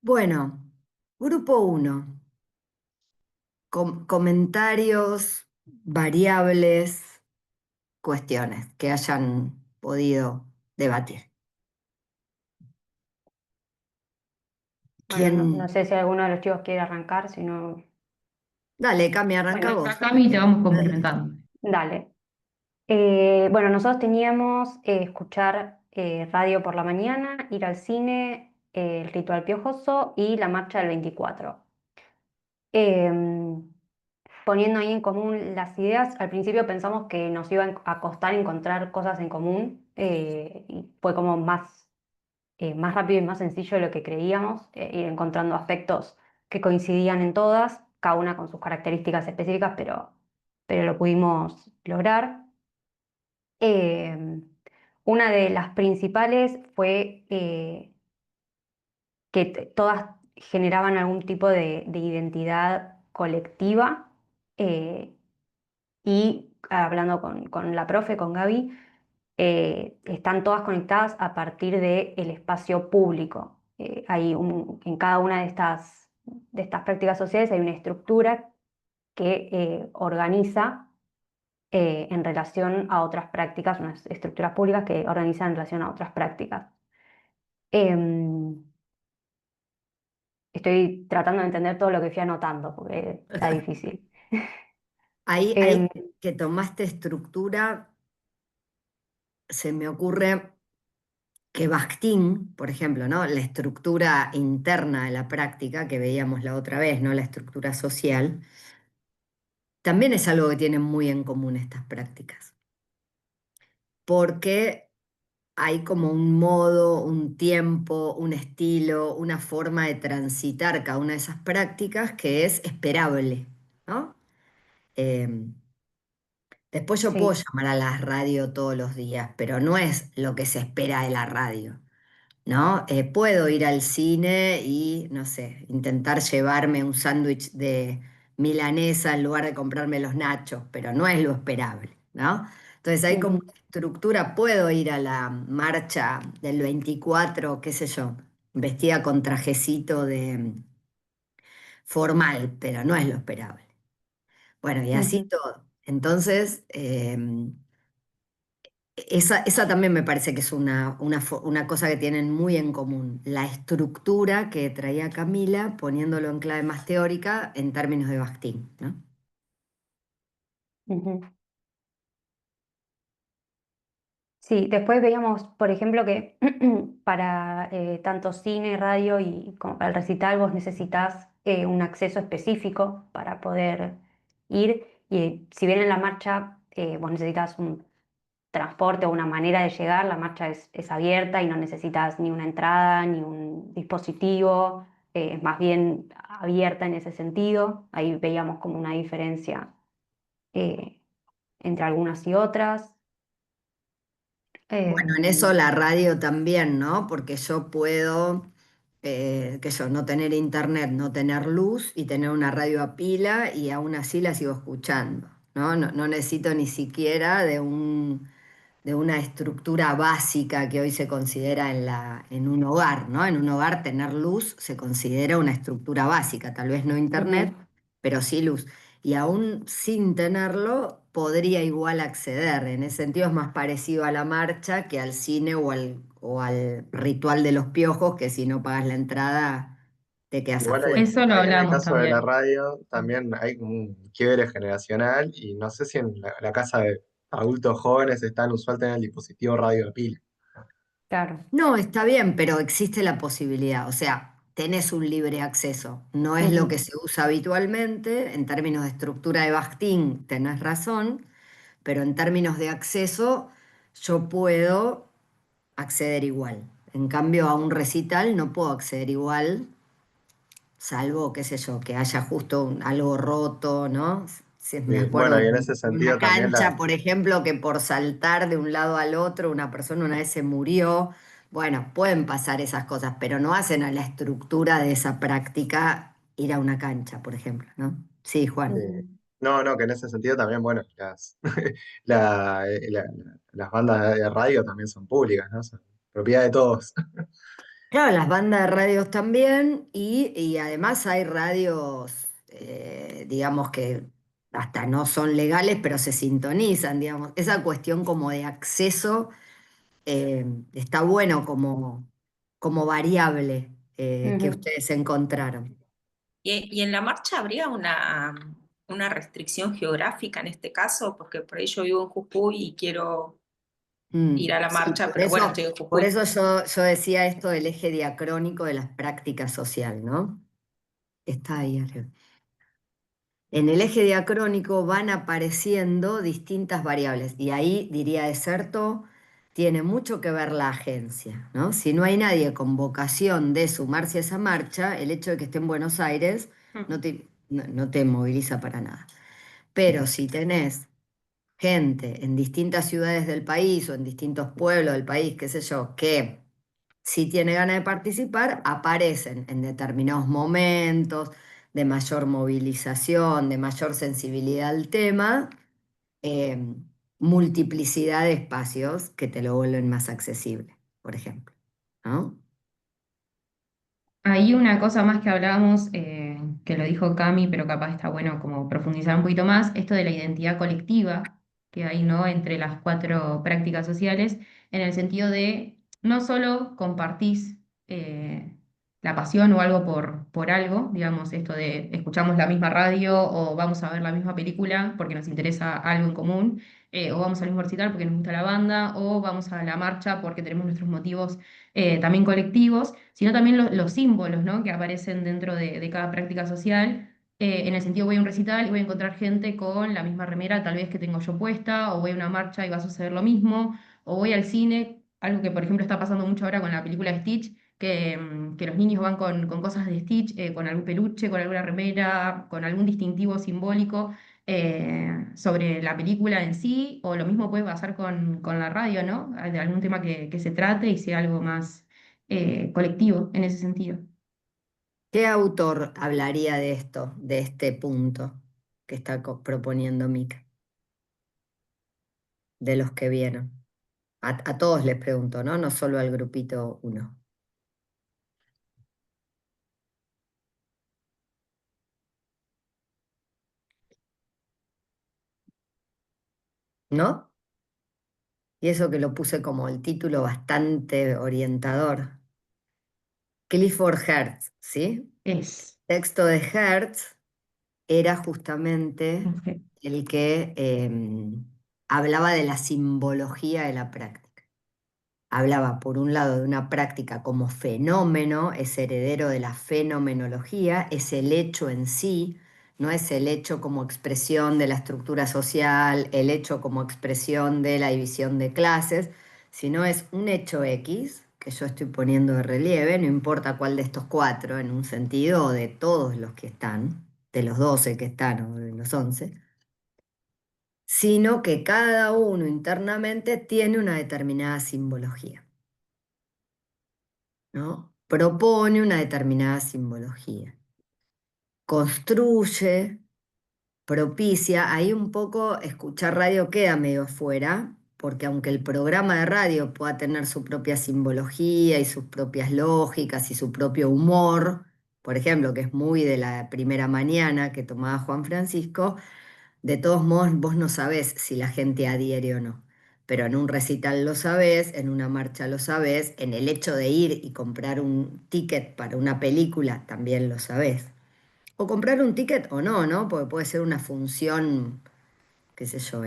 Bueno, grupo uno, comentarios, variables, cuestiones que hayan podido debatir. Bueno, ¿Quién? no sé si alguno de los chicos quiere arrancar, si no, Dale, Cami, arranca bueno, vos. Arranca Cami y te vamos Dale. complementando. dale. Bueno, nosotros teníamos escuchar radio por la mañana, ir al cine, el ritual piojoso y la marcha del 24. Em, Poniendo ahí en común las ideas, al principio pensamos que nos iba a costar encontrar cosas en común y fue como más rápido y más sencillo de lo que creíamos, ir encontrando aspectos que coincidían en todas, cada una con sus características específicas, pero lo pudimos lograr. Eh, una de las principales fue que todas generaban algún tipo de identidad colectiva eh, y hablando con la profe, con Gaby, están todas conectadas a partir del espacio público. En cada una de estas prácticas sociales hay una estructura que organiza en relación a otras prácticas, unas estructuras públicas que organizan en relación a otras prácticas. Em, Estoy tratando de entender todo lo que fui anotando, porque está difícil. Ahí Em, que tomaste estructura, se me ocurre que Bakhtin, por ejemplo, ¿no? La estructura interna de la práctica que veíamos la otra vez, ¿no? La estructura social, también es algo que tienen muy en común estas prácticas, porque hay como un modo, un tiempo, un estilo, una forma de transitar cada una de esas prácticas que es esperable, ¿no? Eh, Después yo puedo sí. llamar a la radio todos los días, pero no es lo que se espera de la radio, ¿no? Puedo ir al cine y, no sé, intentar llevarme un sándwich de milanesa en lugar de comprarme los nachos, pero no es lo esperable, ¿no? Entonces hay como Ujú, una estructura, puedo ir a la marcha del 24, qué sé yo, vestida con trajecito de formal, pero no es lo esperable. Bueno, y así ujú, todo. Entonces, esa también me parece que es una cosa que tienen muy en común, la estructura que traía Camila, poniéndolo en clave más teórica en términos de Bakhtin, ¿no? ujú. Sí, después veíamos, por ejemplo, que para tanto cine, radio y como para el recital vos necesitas un acceso específico para poder ir. Y si bien en la marcha vos necesitas un transporte o una manera de llegar, la marcha es abierta y no necesitas ni una entrada ni un dispositivo, es más bien abierta en ese sentido. Ahí veíamos como una diferencia eh, entre algunas y otras. Bueno, en eso Em, la radio también, ¿no? Porque yo puedo, qué sé yo, no tener internet, no tener luz y tener una radio a pila y aún así la sigo escuchando, ¿no? No necesito ni siquiera de una estructura básica que hoy se considera en un hogar, ¿no? En un hogar tener luz se considera una estructura básica, tal vez no internet, Ujú, pero sí luz. Y aún sin tenerlo, podría igual acceder. En ese sentido es más parecido a la marcha que al cine o al ritual de los piojos, que si no pagas la entrada te quedas Igual afuera. Eso lo en el hablamos caso de la también. radio también hay como un quiebre generacional y no sé si en la casa de adultos jóvenes es tan usual tener el dispositivo radio a pila. claro. No, está bien, pero existe la posibilidad, o sea, tenés un libre acceso. No es lo que Ujú, se usa habitualmente, en términos de estructura de Bakhtin, tenés razón, pero en términos de acceso, yo puedo acceder igual. En cambio, a un recital no puedo acceder igual, salvo, qué sé yo, que haya justo algo roto, ¿no? Si me acuerdo Bueno, de y en ese una sentido también cancha, por ejemplo, que por saltar de un lado al otro una persona una vez se murió. Bueno, pueden pasar esas cosas, pero no hacen a la estructura de esa práctica ir a una cancha, por ejemplo, ¿no? Sí, Juan. eh, ujú. no, que en ese sentido también, bueno, las bandas de radio también son públicas, ¿no? Son propiedad de todos. Claro, las bandas de radios también y además hay radios, digamos que hasta no son legales, pero se sintonizan, digamos. Esa cuestión como de acceso está bueno como variable que Ujú. ustedes encontraron. Y en la marcha habría una restricción geográfica en este caso, porque por ahí yo vivo en Jujuy y quiero ir a la Sí, marcha, pero bueno, estoy en por Jujuy. eso yo decía esto del eje diacrónico de las prácticas social, ¿no? Está ahí arriba. En el eje diacrónico van apareciendo distintas variables y ahí diría Deserto, tiene mucho que ver la agencia, ¿no? Si no hay nadie con vocación de sumarse a esa marcha, el hecho de que esté en Buenos Aires Mm. no te moviliza para nada. Pero si tenés gente en distintas ciudades del país o en distintos pueblos del país, qué sé yo, que si tiene ganas de participar, aparecen en determinados momentos de mayor movilización, de mayor sensibilidad al tema, eh, multiplicidad de espacios que te lo vuelven más accesible, por ejemplo, ¿no? Hay una cosa más que hablábamos, que lo dijo Cami, pero capaz está bueno como profundizar un poquito más, esto de la identidad colectiva que hay, ¿no? Entre las cuatro prácticas sociales, en el sentido de no solo compartís la pasión o algo por algo, digamos, esto de escuchamos la misma radio o vamos a ver la misma película porque nos interesa algo en común, o vamos al mismo recital porque nos gusta la banda, o vamos a la marcha porque tenemos nuestros motivos también colectivos, sino también los símbolos, ¿no? Que aparecen dentro de cada práctica social. En el sentido, voy a un recital y voy a encontrar gente con la misma remera tal vez que tengo yo puesta, o voy a una marcha y va a suceder lo mismo, o voy al cine, algo que por ejemplo está pasando mucho ahora con la película Stitch, que los niños van con cosas de Stitch, con algún peluche, con alguna remera, con algún distintivo simbólico sobre la película en sí, o lo mismo puede pasar con la radio, ¿no? De algún tema que se trate y sea algo más colectivo en ese sentido. ¿Qué autor hablaría de esto, de este punto que está proponiendo Mica, de los que vieron? A todos les pregunto, ¿no? No solo al grupito uno, ¿no? Y eso que lo puse como el título bastante orientador. Clifford Hertz, ¿sí? Es. Texto de Hertz era justamente Ok. el que hablaba de la simbología de la práctica. Hablaba, por un lado, de una práctica como fenómeno, es heredero de la fenomenología, es el hecho en sí, no es el hecho como expresión de la estructura social, el hecho como expresión de la división de clases, sino es un hecho X que yo estoy poniendo de relieve, no importa cuál de estos cuatro, en un sentido, o de todos los que están, de los 12 que están o de los 11, sino que cada uno internamente tiene una determinada simbología, ¿no? Propone una determinada simbología, construye, propicia, ahí un poco escuchar radio queda medio fuera, porque aunque el programa de radio pueda tener su propia simbología y sus propias lógicas y su propio humor, por ejemplo, que es muy de la primera mañana que tomaba Juan Francisco, de todos modos vos no sabés si la gente adhiere o no. Pero en un recital lo sabés, en una marcha lo sabés, en el hecho de ir y comprar un ticket para una película también lo sabés. O comprar un ticket o no, ¿no? Porque puede ser una función, qué sé yo,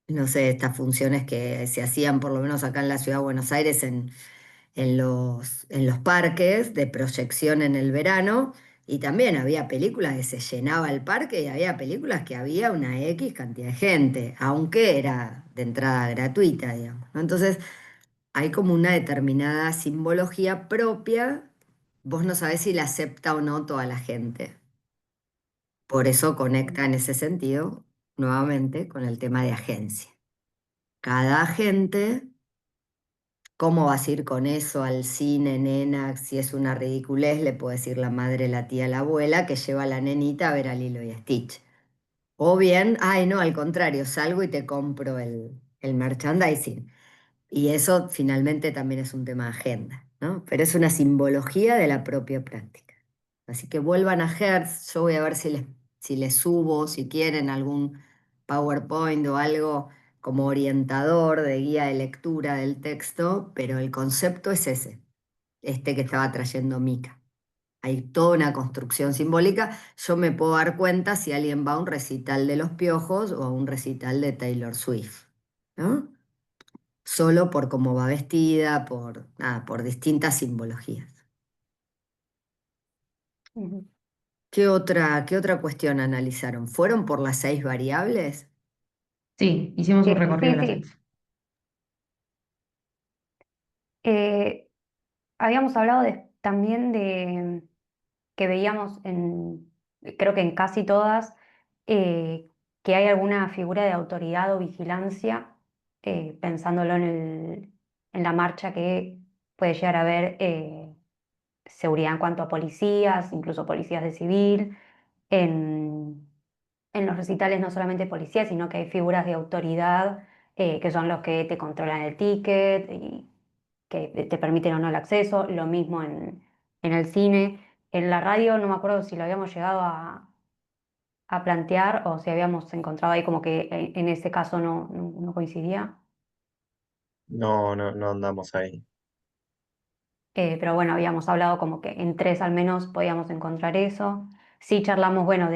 no sé, estas funciones que se hacían por lo menos acá en la ciudad de Buenos Aires en los parques de proyección en el verano. Y también había películas que se llenaba el parque y había películas que había una X cantidad de gente, aunque era de entrada gratuita, digamos, ¿no? Entonces hay como una determinada simbología propia, vos no sabés si la acepta o no toda la gente. Por eso conecta en ese sentido nuevamente con el tema de agencia. Cada agente, ¿cómo vas a ir con eso al cine, nena? Si es una ridiculez, le puede decir la madre, la tía, la abuela, que lleva a la nenita a ver a Lilo y a Stitch. O bien, ay, no, al contrario, salgo y te compro el merchandising. Y eso finalmente también es un tema de agenda. ¿no? Pero es una simbología de la propia práctica. Así que vuelvan a Hertz, yo voy a ver si les subo, si quieren, algún PowerPoint o algo como orientador de guía de lectura del texto, pero el concepto es ese, este que estaba trayendo Mica. Hay toda una construcción simbólica. Yo me puedo dar cuenta si alguien va a un recital de Los Piojos o a un recital de Taylor Swift, ¿no? Solo por cómo va vestida, por distintas simbologías. Ujú. ¿Qué otra cuestión analizaron? ¿Fueron por las 6 variables? Sí, hicimos un recorrido Sí, de las sí. 6. Eh, Habíamos hablado también que veíamos creo que en casi todas, eh, que hay alguna figura de autoridad o vigilancia, pensándolo en la marcha que puede llegar a haber seguridad en cuanto a policías, incluso policías de civil, en, en los recitales no solamente policías, sino que hay figuras de autoridad que son los que te controlan el ticket y que te permiten o no el acceso, lo mismo en el cine. En la radio no me acuerdo si lo habíamos llegado a plantear o si habíamos encontrado ahí como que en ese caso no coincidía. No, no, no andamos ahí. Pero bueno, habíamos hablado como que en tres al menos podíamos encontrar eso. Sí charlamos, bueno,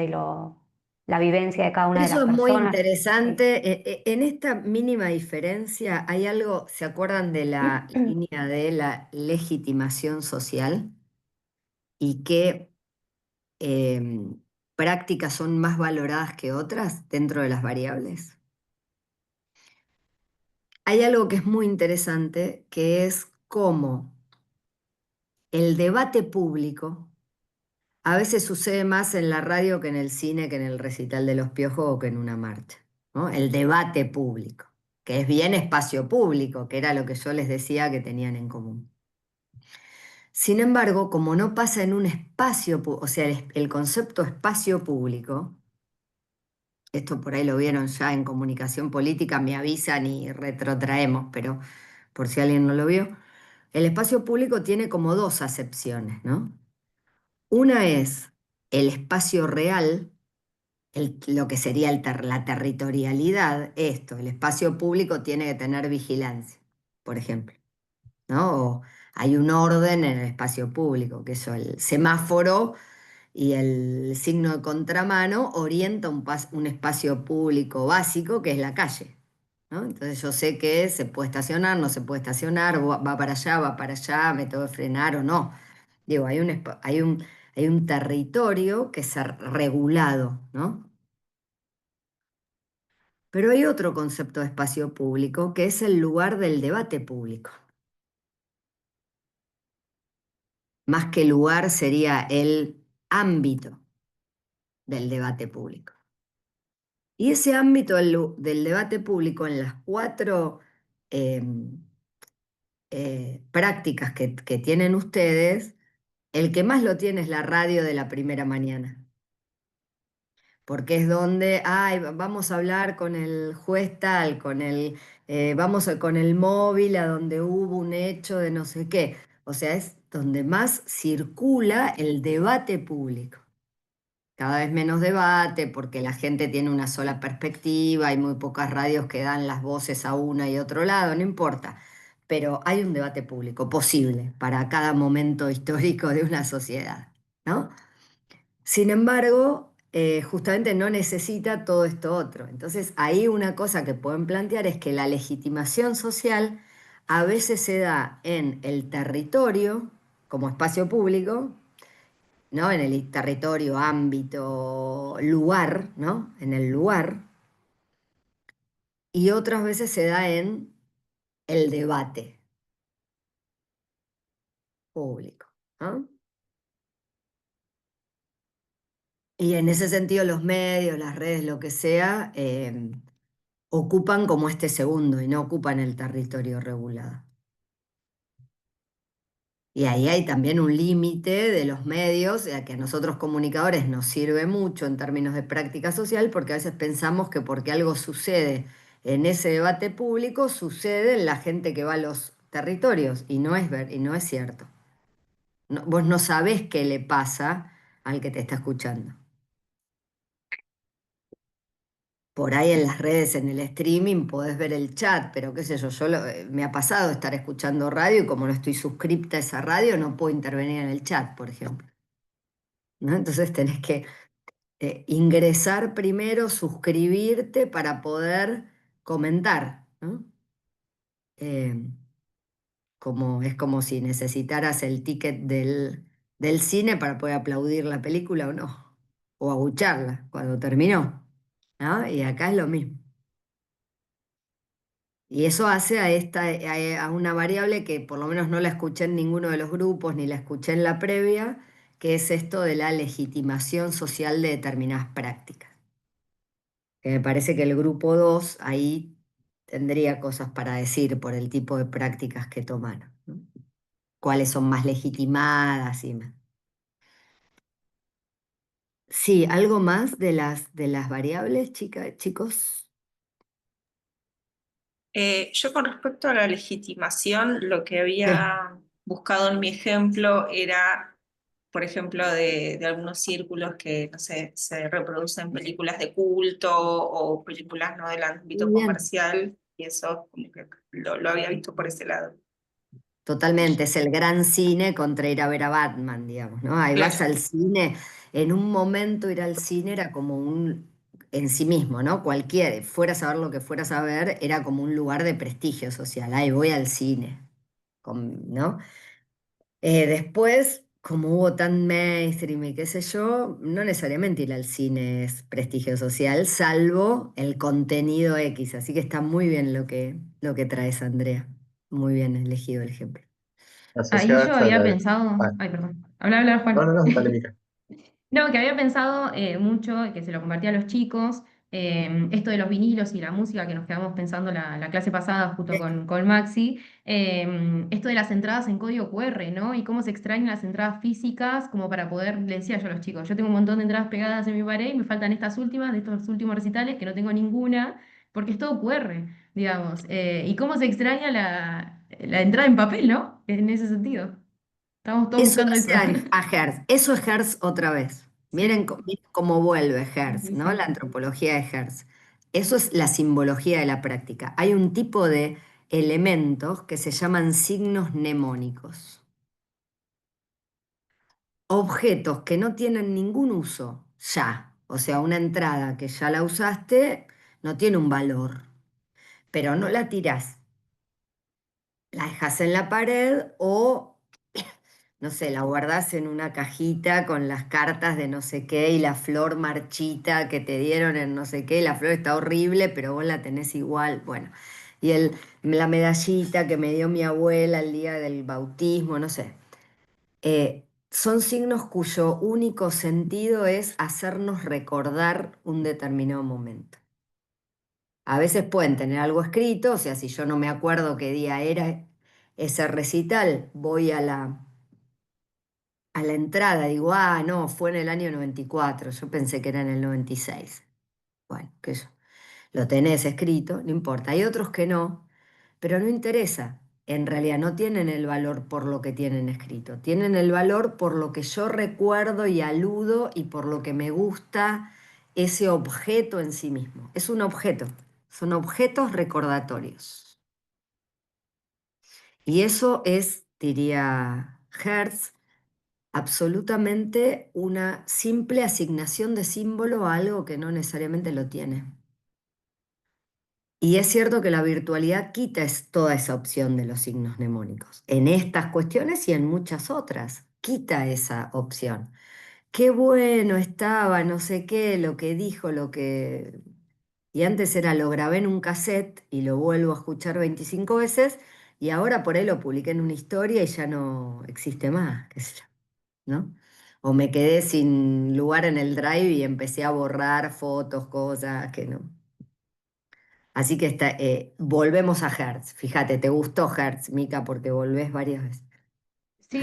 la vivencia de cada una de Eso las es muy personas. Sí. interesante. En esta mínima diferencia hay algo, ¿se acuerdan de la línea de la legitimación social? Y qué prácticas son más valoradas que otras dentro de las variables. Hay algo que es muy interesante, que es cómo el debate público a veces sucede más en la radio que en el cine, que en el recital de Los Piojos o que en una marcha, ¿no? El debate público, que es bien espacio público, que era lo que yo les decía que tenían en común. Sin embargo, como no pasa en un espacio, o sea, el concepto espacio público, esto por ahí lo vieron ya en comunicación política, me avisan y retrotraemos, pero por si alguien no lo vio, el espacio público tiene como dos acepciones, ¿no? Una es el espacio real, lo que sería la territorialidad, esto, el espacio público tiene que tener vigilancia, por ejemplo, ¿no? O hay un orden en el espacio público, que eso, el semáforo y el signo de contramano orienta un espacio público básico que es la calle, ¿no? Entonces yo sé que se puede estacionar, no se puede estacionar, va para allá, me tengo que frenar o no. Digo, hay un territorio que es regulado, ¿no? Pero hay otro concepto de espacio público que es el lugar del debate público. Más que lugar sería el ámbito del debate público. Y ese ámbito del debate público en las 4 eh, prácticas que tienen ustedes, el que más lo tiene es la radio de la primera mañana. Porque es donde, ay, vamos a hablar con el juez tal, con el móvil a donde hubo un hecho de no sé qué. O sea, es donde más circula el debate público. Cada vez menos debate porque la gente tiene una sola perspectiva, hay muy pocas radios que dan las voces a una y otro lado, no importa. Pero hay un debate público posible para cada momento histórico de una sociedad, ¿no? Sin embargo, justamente no necesita todo esto otro. Entonces, ahí una cosa que pueden plantear es que la legitimación social a veces se da en el territorio como espacio público, ¿no? En el territorio, ámbito, lugar, ¿no? En el lugar, y otras veces se da en el debate público, ¿no? Y en ese sentido los medios, las redes, lo que sea, ocupan como este segundo y no ocupan el territorio regulado. Y ahí hay también un límite de los medios, que a nosotros comunicadores nos sirve mucho en términos de práctica social, porque a veces pensamos que porque algo sucede en ese debate público, sucede en la gente que va territorios y y no es cierto. Vos no sabés qué le pasa al que te está escuchando. Por ahí en las redes, en el streaming, podés ver el chat, pero qué sé yo, me ha pasado estar escuchando radio y como no estoy suscripta a esa radio, no puedo intervenir en el chat, por ejemplo. ¿No? Entonces tenés que ingresar primero, suscribirte para poder comentar, ¿no? Eh, es como si necesitaras el ticket del cine para poder aplaudir la película o no, o abucharla cuando terminó, ¿no? Y acá es lo mismo. Y eso hace a una variable que por lo menos no la escuché en ninguno de los grupos, ni la escuché en la previa, que es esto de la legitimación social de determinadas prácticas. Que me parece que el grupo 2 ahí tendría cosas para decir por el tipo de prácticas que tomaron, ¿no? Cuáles son más legitimadas y más. Sí, algo más de las variables, chicos. Yo con respecto a la legitimación, lo que Sí. había buscado en mi ejemplo era, por ejemplo, de algunos círculos que, no sé, se reproducen películas de culto o películas no del ámbito Muy bien. comercial, y eso como que lo había visto por ese lado. Totalmente, es el gran cine contra ir a ver a Batman, digamos, ¿no? Ahí vas Claro, al cine, en un momento ir al cine era como en sí mismo, ¿no? Cualquiera, fueras a ver lo que fueras a ver, era como un lugar de prestigio social. Ahí voy al cine, ¿no? Después, como hubo tan mainstream y qué sé yo, no necesariamente ir al cine es prestigio social, salvo el contenido X. Así que está muy bien lo que traes, Andrea. Muy bien elegido el ejemplo. Ahí yo Asociadas a había la... pensado, Ah, ay, perdón, habla, no, no, Juan. no, dale, Mica. No, que había pensado mucho, que se lo compartía a los chicos, esto de los vinilos y la música que nos quedamos pensando la clase pasada justo con Maxi, esto de las entradas en código QR, ¿no? Y cómo se extrañan las entradas físicas como para poder, le decía yo a los chicos, yo tengo un montón de entradas pegadas en mi pared y me faltan estas últimas, de estos últimos recitales, que no tengo ninguna, porque es todo QR, digamos. Y cómo se extraña la entrada en papel, ¿no? En ese sentido. Estamos todos Eso buscando eso. hace a Hertz. Eso es Hertz otra vez. Sí, Miren cómo vuelve sí, Hertz, sí, ¿no? La sí. antropología de Hertz. Eso es la simbología de la práctica. Hay un tipo de elementos que se llaman signos mnemónicos. Objetos que no tienen ningún uso ya. O sea, una entrada que ya la usaste no tiene un valor, pero no la tirás. La dejas en la pared o no sé, la guardás en una cajita con las cartas de no sé qué y la flor marchita que te dieron en no sé qué, la flor está horrible, pero vos la tenés igual. Bueno, y la medallita que me dio mi abuela el día del bautismo, no sé. Son signos cuyo único sentido es hacernos recordar un determinado momento. A veces pueden tener algo escrito, o sea, si yo no me acuerdo qué día era ese recital, voy a la entrada, digo, ah, no, fue en el año 94, yo pensé que era en el 96. Bueno, qué sé yo, lo tenés escrito, no importa. Hay otros que no, pero no interesa. En realidad no tienen el valor por lo que tienen escrito, tienen el valor por lo que yo recuerdo y aludo y por lo que me gusta ese objeto en sí mismo. Es un objeto, son objetos recordatorios. Y eso es, diría Hertz, absolutamente una simple asignación de símbolo a algo que no necesariamente lo tiene. Y es cierto que la virtualidad quita toda esa opción de los signos mnemónicos. En estas cuestiones y en muchas otras, quita esa opción. Qué bueno estaba, no sé qué, lo que dijo, lo que... Y antes era lo grabé en un cassette y lo vuelvo a escuchar 25 veces y ahora por ahí lo publiqué en una historia y ya no existe más, qué sé yo. ¿No? O me quedé sin lugar en el drive y empecé a borrar fotos, cosas que no. Así que volvemos a Hertz. Fíjate, te gustó Hertz, Mica, porque volvés varias veces. Sí,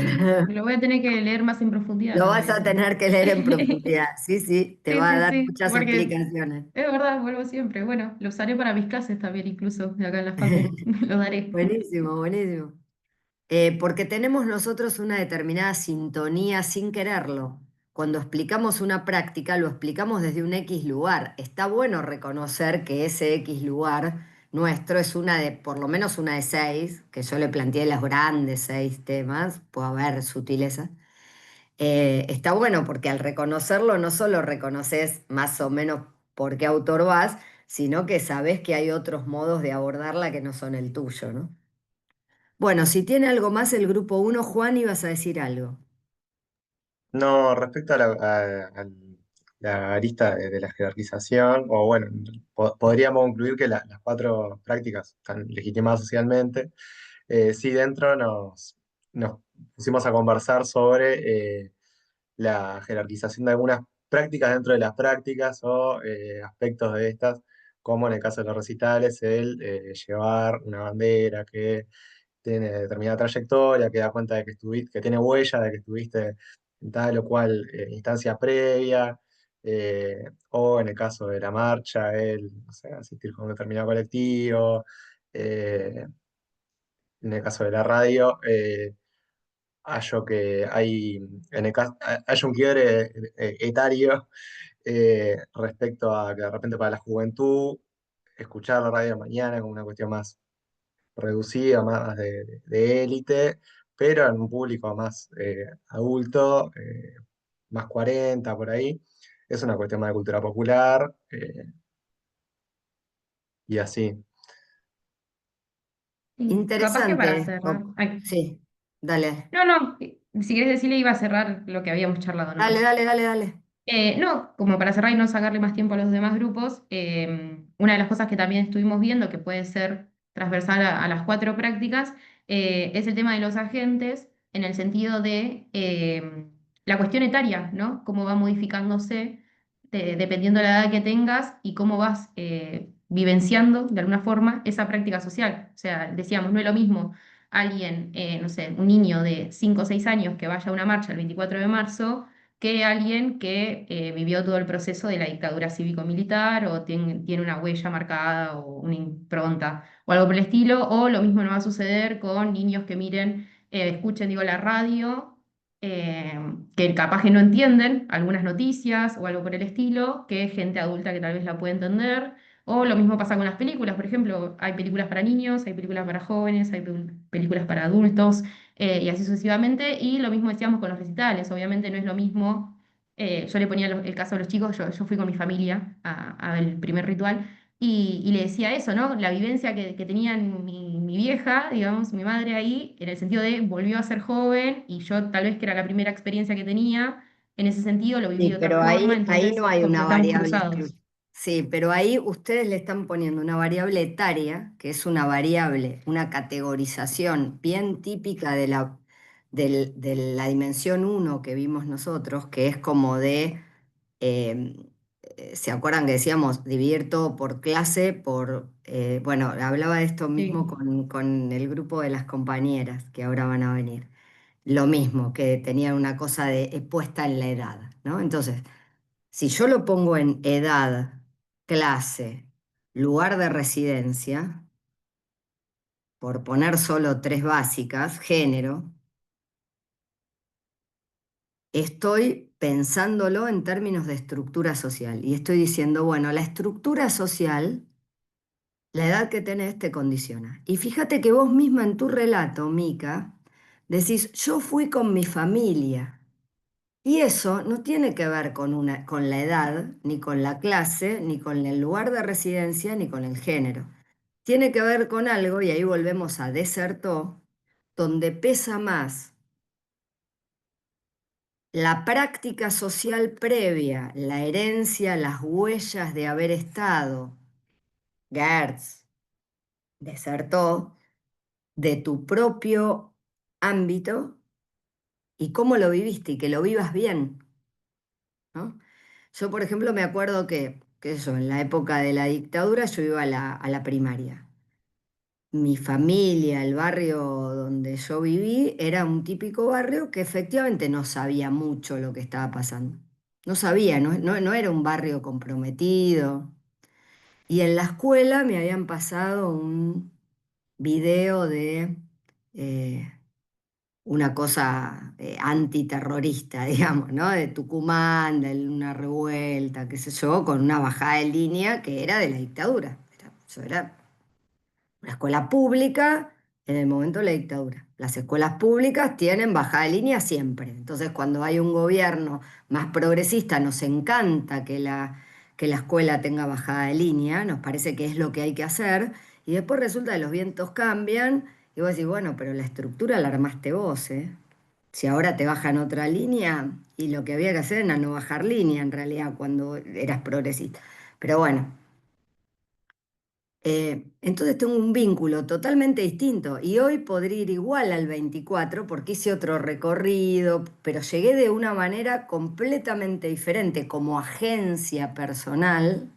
lo voy a tener que leer más en profundidad, Lo lo vas de... a tener que leer en profundidad. Sí, sí, te Sí, va a sí, dar sí, muchas porque explicaciones. es verdad, vuelvo siempre. Bueno, lo usaré para mis clases también, incluso, de acá en la facu. Lo daré. Buenísimo, buenísimo. Porque tenemos nosotros una determinada sintonía sin quererlo. Cuando explicamos una práctica, lo explicamos desde un X lugar. Está bueno reconocer que ese X lugar nuestro es una de, por lo menos una de seis, que yo le planteé los grandes seis temas, puede haber sutileza. Está bueno porque al reconocerlo no solo reconoces más o menos por qué autor vas, sino que sabes que hay otros modos de abordarla que no son el tuyo, ¿no? Bueno, si tiene algo más el grupo uno, Juan, ibas a decir algo. No, respecto a la arista de la jerarquización, o bueno, podríamos concluir que las cuatro prácticas están legitimadas socialmente. Sí, dentro nos pusimos a conversar sobre la jerarquización de algunas prácticas dentro de las prácticas o aspectos de estas, como en el caso de los recitales, el llevar una bandera que tiene determinada trayectoria, que da cuenta de que estuviste, que tiene huella de que estuviste en tal o cual instancia previa, o en el caso de la marcha, el, no sé, asistir con un determinado colectivo, eh, en el caso de la radio, hallo que hay, en el caso, hay un quiebre etario respecto a que de repente para la juventud, escuchar la radio de mañana como una cuestión más reducida, más de élite, pero en un público más adulto, más 40 por ahí. Es una cuestión más de cultura popular y así. Sí, capaz que para Interesante. cerrar. Ay, Sí, dale. no, no, si querés decirle iba a cerrar lo que habíamos charlado Dale, nomás. dale, dale, dale. No, como para cerrar y no sacarle más tiempo a los demás grupos, una de las cosas que también estuvimos viendo, que puede ser transversal a las cuatro prácticas, es el tema de los agentes, en el sentido de la cuestión etaria, ¿no? Cómo va modificándose dependiendo de la edad que tengas y cómo vas vivenciando de alguna forma esa práctica social. O sea, decíamos, no es lo mismo alguien, no sé, un niño de 5 o 6 años que vaya a una marcha el 24 de marzo que alguien que vivió todo el proceso de la dictadura cívico-militar o tiene una huella marcada o una impronta o algo por el estilo, o lo mismo no va a suceder con niños que miren, escuchen, digo, la radio, eh, que capaz que no entienden algunas noticias o algo por el estilo, que gente adulta que tal vez la puede entender. O lo mismo pasa con las películas, por ejemplo, hay películas para niños, hay películas para jóvenes, hay películas para adultos y así sucesivamente. Y lo mismo decíamos con los recitales, obviamente no es lo mismo. Yo le ponía el caso a los chicos, yo fui con mi familia a ver el primer ritual y le decía eso, ¿no? La vivencia que tenía mi vieja, digamos, mi madre ahí, en el sentido de volvió a ser joven y yo tal vez que era la primera experiencia que tenía, en ese sentido lo viví Sí, de otra pero forma, ahí entonces no hay como que una estamos variable cruzados. Sí, pero ahí ustedes le están poniendo una variable etaria, que es una variable, una categorización bien típica de la dimensión uno que vimos nosotros, que es como eh, ¿se acuerdan que decíamos dividir todo por clase? Bueno, hablaba de esto mismo Sí, con el grupo de las compañeras que ahora van a venir. Lo mismo, que tenían una cosa de puesta en la edad, ¿no? Entonces, si yo lo pongo en edad, clase, lugar de residencia, por poner solo tres básicas, género, estoy pensándolo en términos de estructura social y estoy diciendo, bueno, la estructura social, la edad que tenés te condiciona. Y fíjate que vos misma en tu relato, Mica, decís, yo fui con mi familia. Y eso no tiene que ver con la edad, ni con la clase, ni con el lugar de residencia, ni con el género. Tiene que ver con algo, y ahí volvemos a desertó, donde pesa más la práctica social previa, la herencia, las huellas de haber estado, Gertz, desertó, de tu propio ámbito y cómo lo viviste y que lo vivas bien, ¿no? Yo, por ejemplo, me acuerdo que eso, en la época de la dictadura yo iba a la primaria. mi familia, el barrio donde yo viví, era un típico barrio que efectivamente no sabía mucho lo que estaba pasando. No sabía, no era un barrio comprometido. Y en la escuela me habían pasado un video de eh, una cosa antiterrorista, digamos, ¿no? De Tucumán, de una revuelta, qué sé yo, con una bajada de línea que era de la dictadura. Eso era una escuela pública en el momento de la dictadura. Las escuelas públicas tienen bajada de línea siempre. Entonces, cuando hay un gobierno más progresista, nos encanta que la escuela tenga bajada de línea, nos parece que es lo que hay que hacer. Y después resulta que los vientos cambian y vos decís, bueno, pero la estructura la armaste vos, ¿eh? Si ahora te bajan otra línea, y lo que había que hacer era no bajar línea en realidad cuando eras progresista. Pero bueno. Entonces tengo un vínculo totalmente distinto y hoy podría ir igual al 24 porque hice otro recorrido, pero llegué de una manera completamente diferente como agencia personal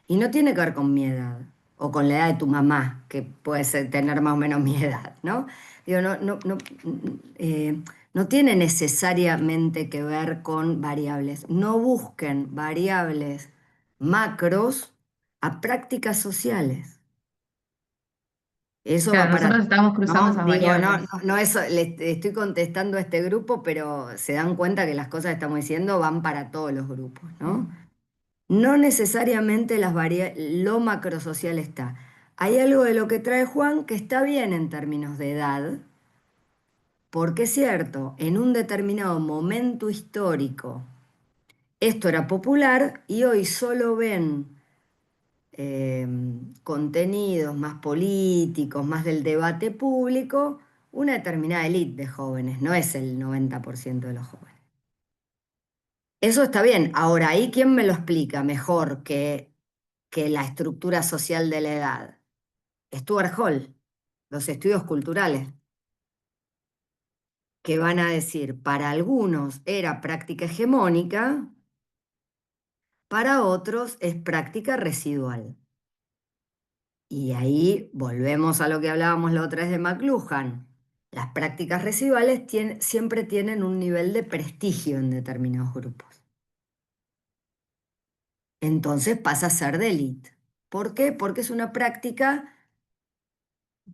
y no tiene que ver con mi edad o con la edad de tu mamá, que puede tener más o menos mi edad, ¿no? Digo, no tiene necesariamente que ver con variables. No busquen variables macros a prácticas sociales. Eso va Claro, para, nosotros estábamos cruzando ¿no? esas Digo, variables. no eso, le estoy contestando a este grupo, pero se dan cuenta que las cosas que estamos diciendo van para todos los grupos, ¿no? No necesariamente lo macrosocial está. Hay algo de lo que trae Juan que está bien en términos de edad, porque es cierto, en un determinado momento histórico esto era popular y hoy solo ven eh, contenidos más políticos, más del debate público, una determinada élite de jóvenes, no es el 90% de los jóvenes. Eso está bien. Ahora, ¿ahí quién me lo explica mejor que la estructura social de la edad? Stuart Hall, los estudios culturales, que van a decir, para algunos era práctica hegemónica, para otros es práctica residual. Y ahí volvemos a lo que hablábamos la otra vez de McLuhan. Las prácticas residuales siempre tienen un nivel de prestigio en determinados grupos. Entonces pasa a ser de élite. ¿Por qué? Porque es una práctica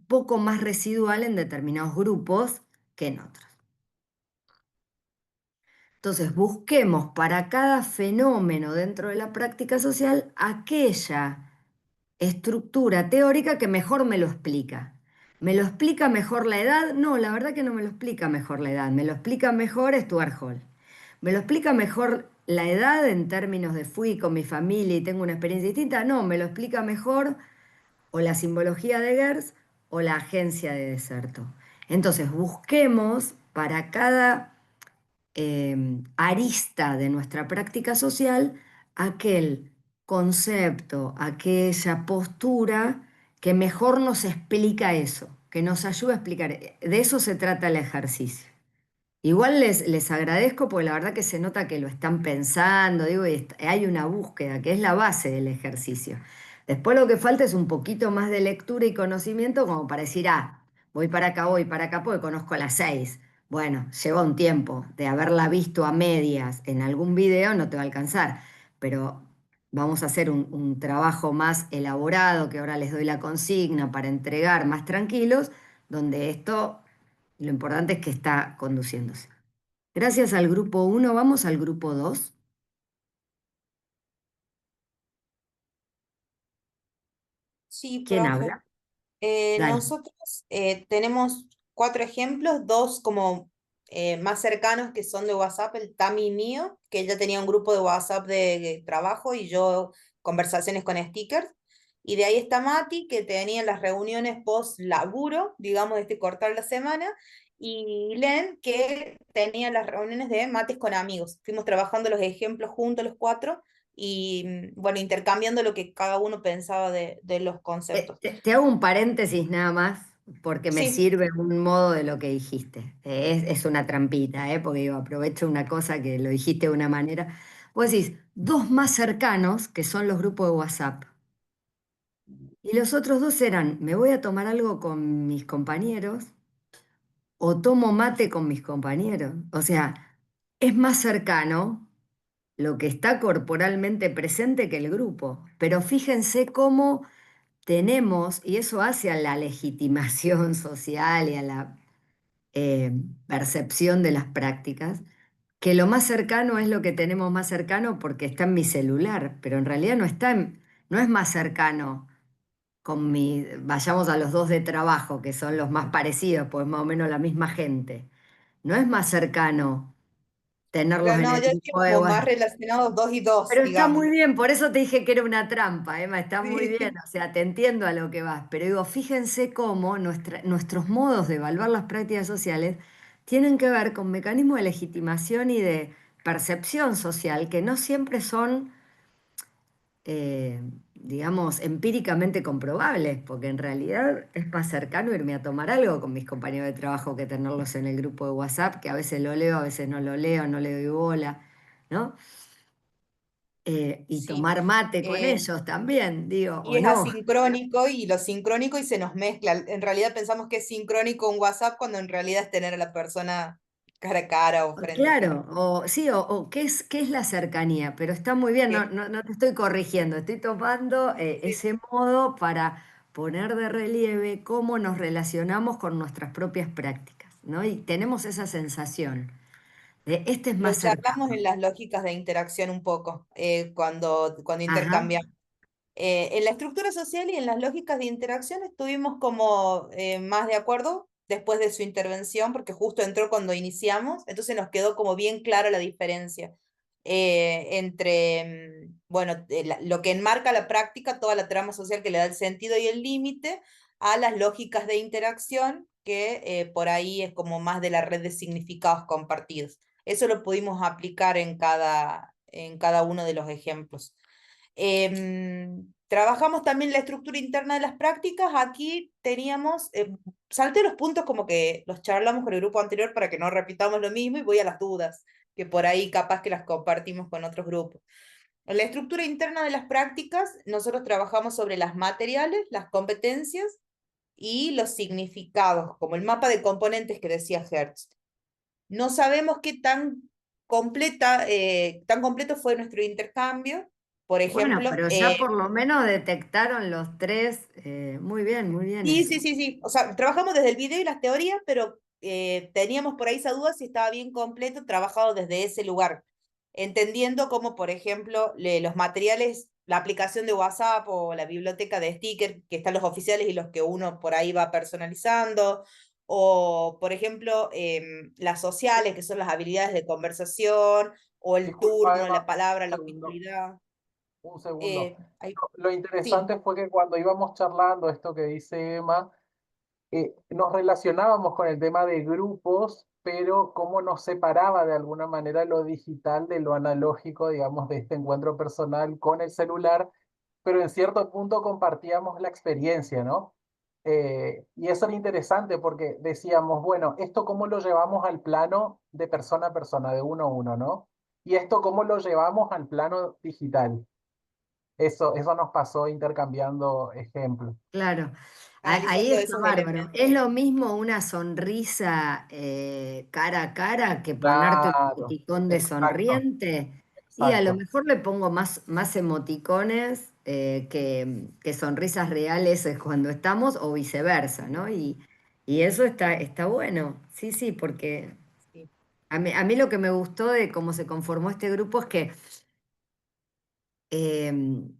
poco más residual en determinados grupos que en otros. Entonces busquemos para cada fenómeno dentro de la práctica social aquella estructura teórica que mejor me lo explica. ¿Me lo explica mejor la edad? No, la verdad que no me lo explica mejor la edad. Me lo explica mejor Stuart Hall. ¿Me lo explica mejor la edad en términos de fui con mi familia y tengo una experiencia distinta? No, me lo explica mejor o la simbología de Gers o la agencia de Deserto. Entonces busquemos para cada arista de nuestra práctica social aquel concepto, aquella postura que mejor nos explica eso, que nos ayuda a explicar. De eso se trata el ejercicio. Igual les agradezco porque la verdad que se nota que lo están pensando, digo, y hay una búsqueda que es la base del ejercicio. Después lo que falta es un poquito más de lectura y conocimiento como para decir, voy para acá porque conozco las seis. Bueno, lleva un tiempo de haberla visto a medias en algún video, no te va a alcanzar, pero vamos a hacer un trabajo más elaborado, que ahora les doy la consigna para entregar más tranquilos, donde esto lo importante es que está conduciéndose. Gracias al grupo uno, vamos al grupo 2. Sí, ¿Quién profe. habla? Dale. Nosotros tenemos 4 ejemplos, dos como más cercanos que son de WhatsApp, el Tami mío, que ella tenía un grupo de WhatsApp de trabajo y yo conversaciones con stickers. Y de ahí está Mati, que tenía las reuniones post laburo, digamos, de este cortar la semana. Y Len, que tenía las reuniones de mates con amigos. Fuimos trabajando los ejemplos juntos los cuatro y bueno, intercambiando lo que cada uno pensaba de los conceptos. Te hago un paréntesis nada más, porque me Sí, sirve un modo de lo que dijiste. Es una trampita, porque digo, aprovecho una cosa que lo dijiste de una manera. Vos decís, dos más cercanos, que son los grupos de WhatsApp. Y los otros dos eran, me voy a tomar algo con mis compañeros o tomo mate con mis compañeros. O sea, es más cercano lo que está corporalmente presente que el grupo. Pero fíjense cómo tenemos, y eso hace a la legitimación social y a la percepción de las prácticas, que lo más cercano es lo que tenemos más cercano porque está en mi celular, pero en realidad no es más cercano vayamos a los dos de trabajo, que son los más parecidos, pues más o menos la misma gente. No es más cercano tenerlos Claro, en no, el yo decía grupo de como más WhatsApp. relacionados dos y dos, Pero está digamos. muy bien, por eso te dije que era una trampa, Emma, está muy bien, Sí, o sea, te entiendo a lo que vas, pero digo, fíjense cómo nuestros modos de evaluar las prácticas sociales tienen que ver con mecanismos de legitimación y de percepción social que no siempre son, digamos, empíricamente comprobables, porque en realidad es más cercano irme a tomar algo con mis compañeros de trabajo que tenerlos en el grupo de WhatsApp, que a veces lo leo, a veces no lo leo, no le doy bola, ¿no? Y sí. tomar mate con Eh, ellos también, digo, y o es no. asincrónico y lo sincrónico y se nos mezcla. En realidad pensamos que es sincrónico un WhatsApp cuando en realidad es tener a la persona cara a cara o frente a frente. Claro, o sí, o qué es la cercanía, pero está muy bien, Sí, no te estoy corrigiendo, estoy tomando sí. ese modo para poner de relieve cómo nos relacionamos con nuestras propias prácticas, ¿no? Y tenemos esa sensación de este es Lo más charlamos cercano. en las lógicas de interacción un poco, cuando Ajá, intercambiamos. En la estructura social y en las lógicas de interacción estuvimos como más de acuerdo después de su intervención, porque justo entró cuando iniciamos, entonces nos quedó como bien clara la diferencia entre, bueno, lo que enmarca la práctica, toda la trama social que le da el sentido y el límite, a las lógicas de interacción, que por ahí es como más de la red de significados compartidos. Eso lo pudimos aplicar en cada uno de los ejemplos. Trabajamos también la estructura interna de las prácticas. Aquí teníamos, salté los puntos como que los charlamos con el grupo anterior para que no repitamos lo mismo y voy a las dudas, que por ahí capaz que las compartimos con otros grupos. En la estructura interna de las prácticas, nosotros trabajamos sobre las materiales, las competencias y los significados, como el mapa de componentes que decía Hertz. No sabemos qué tan completo fue nuestro intercambio. Por bueno, ejemplo, pero ya por lo menos detectaron los tres, muy bien sí, sí, eso. sí, sí. O sea, trabajamos desde el video y las teorías, pero teníamos por ahí esa duda si estaba bien completo, trabajado desde ese lugar, entendiendo como, por ejemplo, los materiales, la aplicación de WhatsApp o la biblioteca de stickers, que están los oficiales y los que uno por ahí va personalizando, o, por ejemplo, las sociales, que son las habilidades de conversación, o el Disculpa, turno, la Emma, palabra, un la segundo. puntualidad. Un segundo. Ahí, Lo sí, interesante fue que cuando íbamos charlando esto que dice Emma, nos relacionábamos con el tema de grupos, pero cómo nos separaba de alguna manera lo digital de lo analógico, digamos, de este encuentro personal con el celular, pero en cierto punto compartíamos la experiencia, ¿no? Y eso era interesante porque decíamos, bueno, esto cómo lo llevamos al plano de persona a persona, de uno a uno, ¿no? Y esto cómo lo llevamos al plano digital. Eso nos pasó intercambiando ejemplos. Claro, ahí analizando está esos bárbaro. elementos. Es lo mismo una sonrisa cara a cara que ponerte un Claro, emoticón de exacto, sonriente. Y a lo exacto. mejor le pongo más emoticones que sonrisas reales cuando estamos o viceversa, ¿no? Y eso está bueno. Sí, sí, porque Sí, a mí lo que me gustó de cómo se conformó este grupo es que em,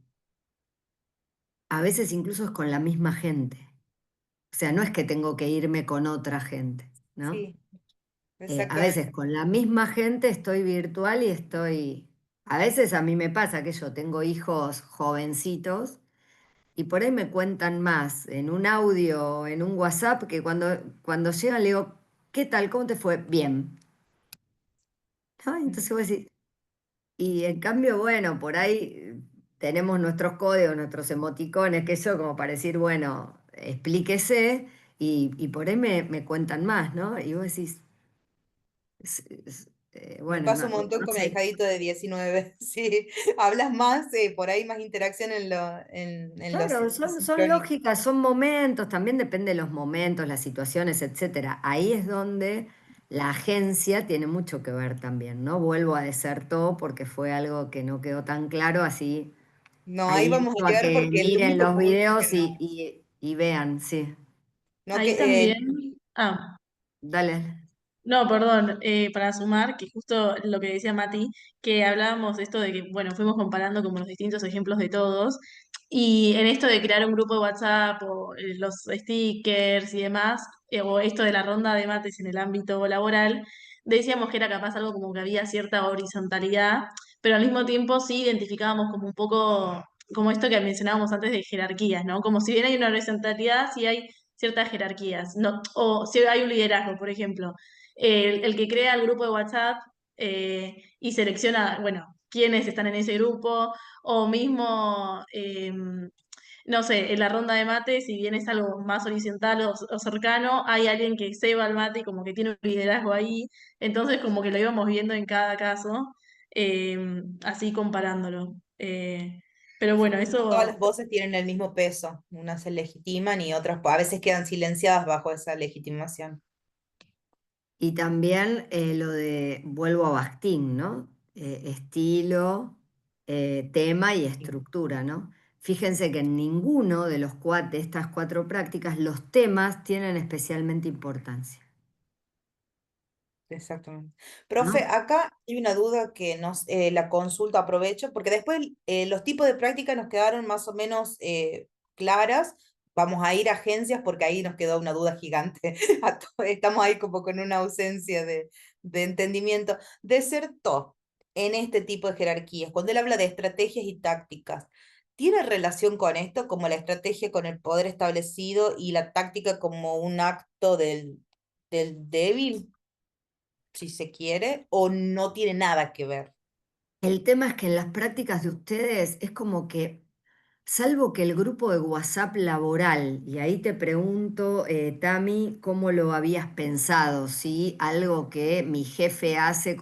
a veces incluso es con la misma gente. O sea, no es que tengo que irme con otra gente, ¿no? sí, A veces exactamente. con la misma gente estoy virtual y estoy... A veces a mí me pasa que yo tengo hijos jovencitos y por ahí me cuentan más en un audio, en un WhatsApp, que cuando llegan le digo, ¿qué tal? ¿Cómo te fue? Bien. ¿No? Entonces voy a decir, y en cambio, bueno, por ahí tenemos nuestros códigos, nuestros emoticones, que eso como para decir, bueno, explíquese y por ahí me cuentan más, ¿no? Y vos decís, Me bueno, pasa un montón no con mi sé. ahijadito de 19. Sí, hablas más, por ahí más interacción en los Claro, son asincrónicos. lógicas, son momentos, también depende de los momentos, las situaciones, etcétera. Ahí es donde la agencia tiene mucho que ver también, ¿no? Vuelvo a Desertó porque fue algo que no quedó tan claro, así No, ahí vamos aliento a a llegar que porque el miren único los punto que videos no, y vean, sí. no Ahí que, también, Dale. no, perdón, para sumar, que justo lo que decía Mati, que hablábamos de esto de que, bueno, fuimos comparando como los distintos ejemplos de todos, y en esto de crear un grupo de WhatsApp o los stickers y demás, o esto de la ronda de mates en el ámbito laboral, decíamos que era capaz algo como que había cierta horizontalidad, pero al mismo tiempo sí identificábamos como un poco, como esto que mencionábamos antes de jerarquías, ¿no? Como si bien hay una horizontalidad, sí hay ciertas jerarquías, no, o si hay un liderazgo, por ejemplo el que crea el grupo de WhatsApp y selecciona, bueno, quiénes están en ese grupo, o mismo, no sé, en la ronda de mate, si bien es algo más horizontal o cercano, hay alguien que ceba el mate y como que tiene un liderazgo ahí, entonces como que lo íbamos viendo en cada caso, así comparándolo. Pero bueno, no todas las eso voces tienen el mismo peso. Unas se legitiman y otras a veces quedan silenciadas bajo esa legitimación. Y también lo de, vuelvo a Bakhtin, ¿no? Estilo, tema y estructura, ¿no? Fíjense que en ninguno de los de estas cuatro prácticas los temas tienen especialmente importancia, Exactamente. Profe, ¿no? acá hay una duda que nos la consulta aprovecho, porque después los tipos de práctica nos quedaron más o menos claras. Vamos a ir a agencias porque ahí nos quedó una duda gigante. Estamos ahí como con una ausencia de entendimiento. Desertó en este tipo de jerarquías. Cuando él habla de estrategias y tácticas, ¿tiene relación con esto, como la estrategia con el poder establecido y la táctica como un acto del débil? Si se quiere, o no tiene nada que ver. El tema es que en las prácticas de ustedes es como que, salvo que el grupo de WhatsApp laboral, y ahí te pregunto, Tami, ¿cómo lo habías pensado? ¿Sí? Algo que mi jefe hace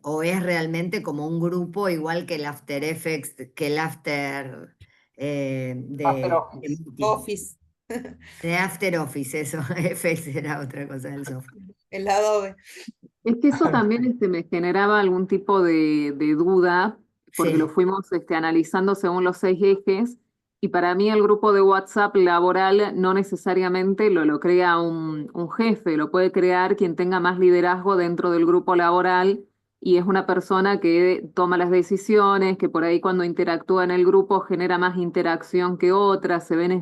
o es realmente como un grupo igual que el After Effects, que el After After de Office. Meeting, Office, de After Office, eso, Effects era otra cosa del software. el Adobe. Es que eso también me generaba algún tipo de duda, porque lo Sí, fuimos analizando según los 6 ejes, y para mí el grupo de WhatsApp laboral no necesariamente lo crea un jefe, lo puede crear quien tenga más liderazgo dentro del grupo laboral, y es una persona que toma las decisiones, que por ahí cuando interactúa en el grupo genera más interacción que otras, se ven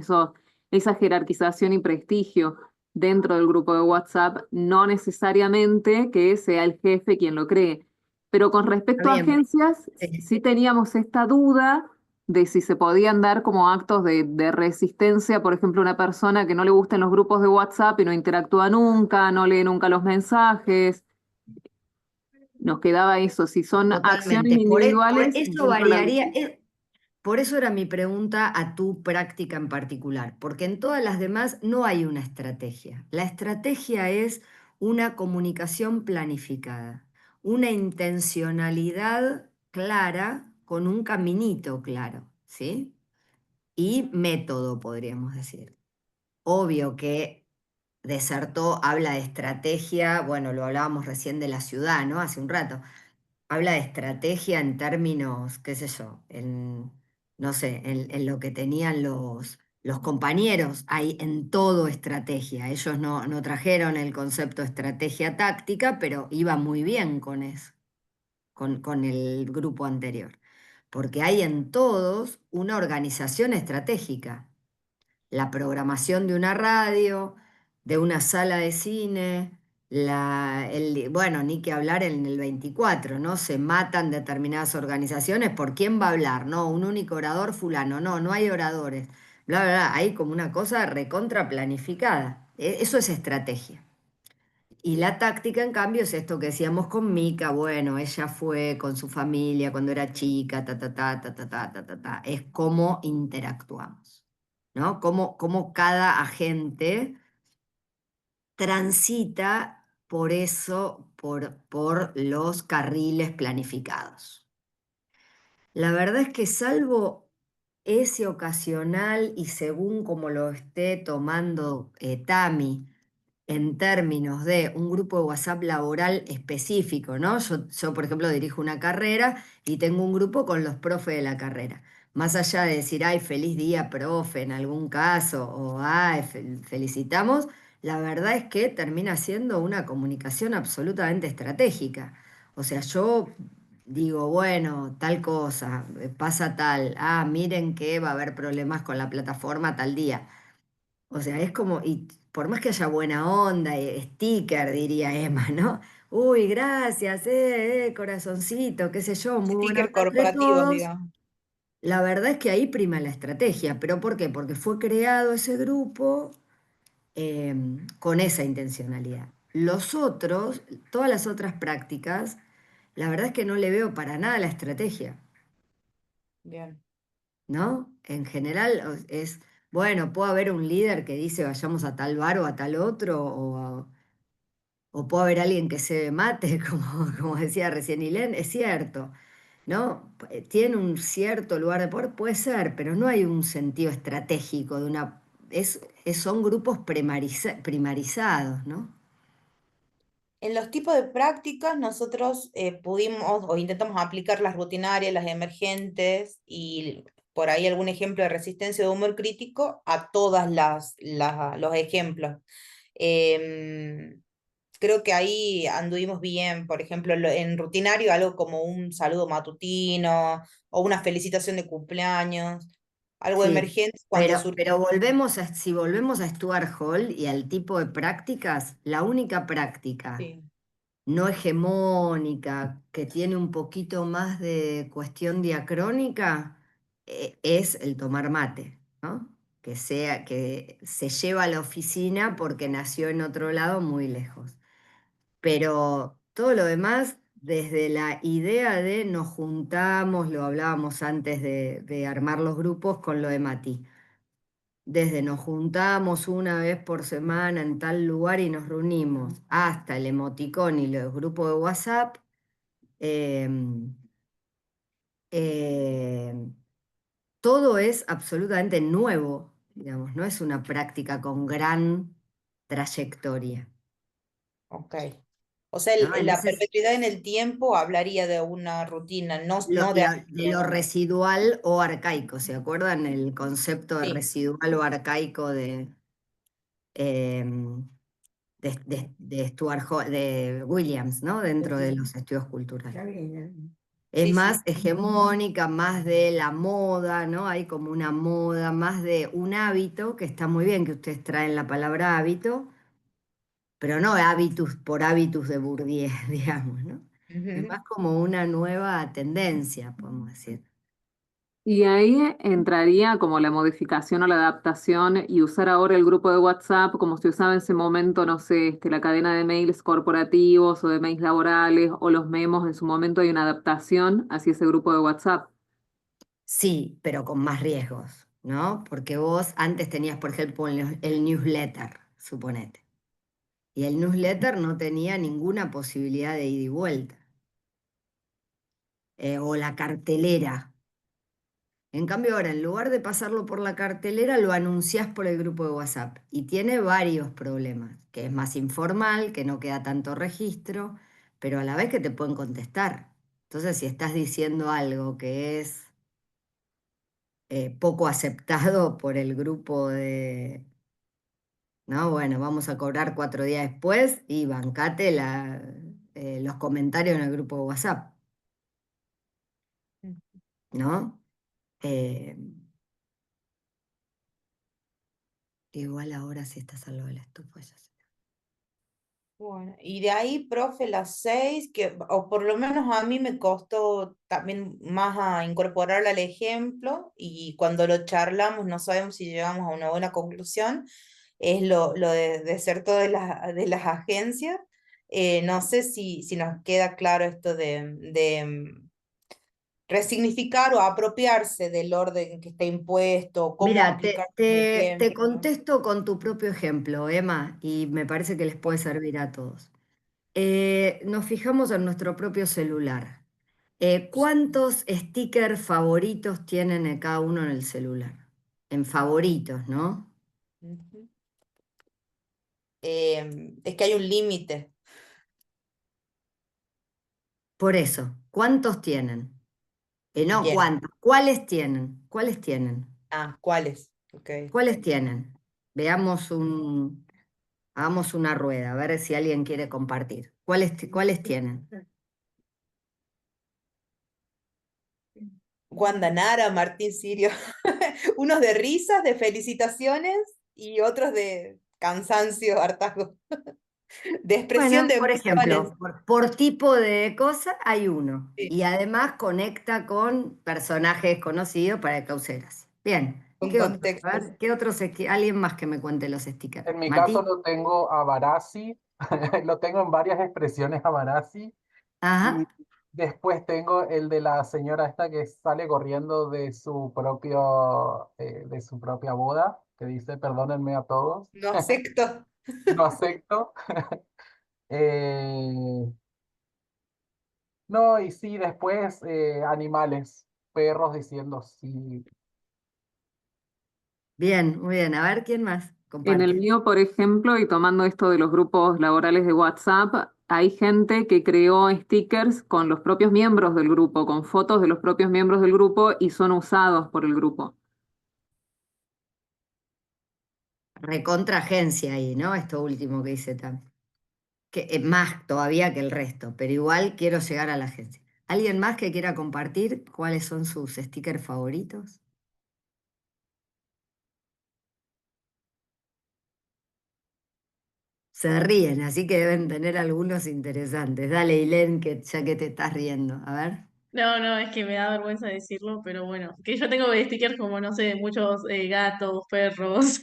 esa jerarquización y prestigio dentro del grupo de WhatsApp, no necesariamente que sea el jefe quien lo cree. Pero con está respecto a bien. agencias, Sí. sí teníamos esta duda de si se podían dar como actos de resistencia, por ejemplo, una persona que no le gustan los grupos de WhatsApp y no interactúa nunca, no lee nunca los mensajes. Nos quedaba eso, si son acciones Totalmente. Por individuales eso dentro de la variaría, visita. por eso era mi pregunta a tu práctica en particular, porque en todas las demás no hay una estrategia. La estrategia es una comunicación planificada, una intencionalidad clara con un caminito claro, ¿sí? Y método, podríamos decir. Obvio que Desertó habla de estrategia, bueno, lo hablábamos recién de la ciudad, ¿no? Hace un rato. Habla de estrategia en términos, qué sé yo, no sé, en lo que tenían los compañeros. Hay en todo estrategia. Ellos no trajeron el concepto de estrategia táctica, pero iba muy bien con eso, con el grupo anterior. Porque hay en todos una organización estratégica, la programación de una radio, de una sala de cine, bueno, ni que hablar en el 24, ¿no? Se matan determinadas organizaciones por quién va a hablar, ¿no? Un único orador fulano, no hay oradores, bla, bla, bla, hay como una cosa recontra planificada. Eso es estrategia. Y la táctica, en cambio, es esto que decíamos con Mica, bueno, ella fue con su familia cuando era chica, ta, ta, ta, ta, ta, ta, ta, ta, ta. Es cómo interactuamos, ¿no? Cómo cada agente transita por eso, por los carriles planificados. La verdad es que salvo ese ocasional y según como lo esté tomando Tami, en términos de un grupo de WhatsApp laboral específico, ¿no? Yo, por ejemplo, dirijo una carrera y tengo un grupo con los profes de la carrera. Más allá de decir, ay, feliz día, profe, en algún caso, o ay, felicitamos, la verdad es que termina siendo una comunicación absolutamente estratégica. O sea, yo digo, bueno, tal cosa, pasa tal, ah, miren que va a haber problemas con la plataforma tal día. O sea, es como, y por más que haya buena onda, sticker, diría Emma, ¿no? Uy, gracias, corazoncito, qué sé yo, muy buena Stickers onda entre corporativos, todos. digamos. La verdad es que ahí prima la estrategia, pero ¿por qué? Porque fue creado ese grupo con esa intencionalidad. Los otros, todas las otras prácticas, la verdad es que no le veo para nada la estrategia. Bien. ¿No? En general es, bueno, puede haber un líder que dice vayamos a tal bar o a tal otro, o puede haber alguien que se mate, como decía recién Ilén, es cierto, ¿no? Tiene un cierto lugar de poder, puede ser, pero no hay un sentido estratégico de una... son grupos primarizados, ¿no? En los tipos de prácticas nosotros pudimos o intentamos aplicar las rutinarias, las emergentes y por ahí algún ejemplo de resistencia de humor crítico a todas los ejemplos. Em, Creo que ahí anduvimos bien, por ejemplo, en rutinario algo como un saludo matutino o una felicitación de cumpleaños, algo Sí, emergente cuando pero, surge. pero si volvemos a Stuart Hall y al tipo de prácticas, la única práctica Sí, no hegemónica, que tiene un poquito más de cuestión diacrónica, es el tomar mate, ¿no? Que se lleva a la oficina porque nació en otro lado muy lejos. Pero todo lo demás, desde la idea de nos juntamos, lo hablábamos antes de armar los grupos con lo de Mati. Desde nos juntamos una vez por semana en tal lugar y nos reunimos, hasta el emoticón y los grupos de WhatsApp, eh, eh, todo es absolutamente nuevo, digamos, no es una práctica con gran trayectoria, ok. O sea, ¿no? En la ese, perpetuidad en el tiempo hablaría de una rutina, no, no de de lo algo. residual o arcaico, ¿se acuerdan el concepto de Sí. residual o arcaico em, de Stuart de Williams, ¿no? Dentro de los estudios culturales. Es Sí, más sí. hegemónica, más de la moda, ¿no? Hay como una moda, más de un hábito, que está muy bien que ustedes traen la palabra hábito, pero no hábitus por hábitus de Bourdieu, digamos, ¿no? Es Ujú. más como una nueva tendencia, podemos decir. Y ahí entraría como la modificación o la adaptación y usar ahora el grupo de WhatsApp como se usaba en ese momento, no sé, la cadena de mails corporativos o de mails laborales o los memos, en su momento hay una adaptación hacia ese grupo de WhatsApp. Sí, pero con más riesgos, ¿no? Porque vos antes tenías, por ejemplo, el newsletter, suponete. Y el newsletter no tenía ninguna posibilidad de ida y vuelta. O la cartelera. En cambio, ahora, en lugar de pasarlo por la cartelera, lo anunciás por el grupo de WhatsApp. Y tiene varios problemas, que es más informal, que no queda tanto registro, pero a la vez que te pueden contestar. Entonces, si estás diciendo algo que es poco aceptado por el grupo de, no, bueno, vamos a cobrar 4 días después y bancate los comentarios en el grupo de WhatsApp, ¿no? Eh, igual ahora si estás al lado de la estufa, ya sé. Bueno, y de ahí, profe, las 6, que, o por lo menos a mí me costó también más a incorporar al ejemplo, y cuando lo charlamos no sabemos si llegamos a una buena conclusión, es lo de deserto de las agencias. No sé si nos queda claro esto resignificar o apropiarse del orden que está impuesto, cómo Mira, aplicar un te ejemplo. contesto con tu propio ejemplo, Emma, y me parece que les puede servir a todos. Nos fijamos en nuestro propio celular. ¿Cuántos stickers favoritos tienen cada uno en el celular? En favoritos, ¿no? Ujú. Es que hay un límite. Por eso, ¿cuántos tienen? No, Bien. ¿cuántos? ¿Cuáles tienen? ¿Cuáles tienen? Ah, ¿cuáles? Ok. ¿Cuáles tienen? Hagamos una rueda, a ver si alguien quiere compartir. ¿Cuáles tienen? Wanda Nara, Martín Sirio. Unos de risas, de felicitaciones y otros de cansancio, hartazgo, de expresión Bueno, de por emociones. ejemplo, por tipo de cosa hay uno. Sí, Y además conecta con personajes conocidos para que cause gracia. Bien, con ¿qué otro? A contextos. ver, ¿qué otros? Alguien más que me cuente los stickers. En mi caso ¿Mati? lo tengo a Barassi, lo tengo en varias expresiones a Barassi. Y Ajá. después tengo el de la señora esta que sale corriendo de su propia boda, que dice, perdónenme a todos, No acepto. no acepto. Eh, no, y sí, después animales, perros diciendo sí. Bien, muy bien. A ver, ¿quién más En el comparte? mío, por ejemplo, y tomando esto de los grupos laborales de WhatsApp, hay gente que creó stickers con los propios miembros del grupo, con fotos de los propios miembros del grupo y son usados por el grupo. Recontra agencia ahí, ¿no? Esto último que dice Tam. Que es más todavía que el resto, pero igual quiero llegar a la agencia. ¿Alguien más que quiera compartir cuáles son sus stickers favoritos? Se ríen, así que deben tener algunos interesantes. Dale, Ilén, que ya que te estás riendo. A ver. No, no, es que me da vergüenza decirlo, pero bueno, que yo tengo stickers como, no sé, muchos gatos, perros,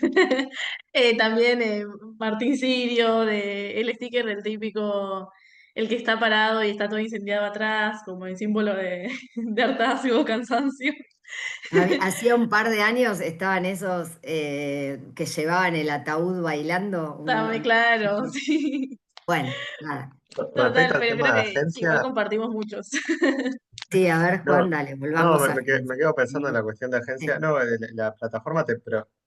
también Martín Sirio, el sticker del típico, el que está parado y está todo incendiado atrás, como el símbolo de, de hartazgo, cansancio. Hacía un par de años estaban esos que llevaban el ataúd bailando. Dame claro, sí, Bueno, nada. Respecto total, al pero tema creo de que igual agencia, compartimos muchos. Sí, a ver, no, Juan, dale, no, volvamos a la me agencia. quedo pensando en la cuestión de agencia. Sí. No, la plataforma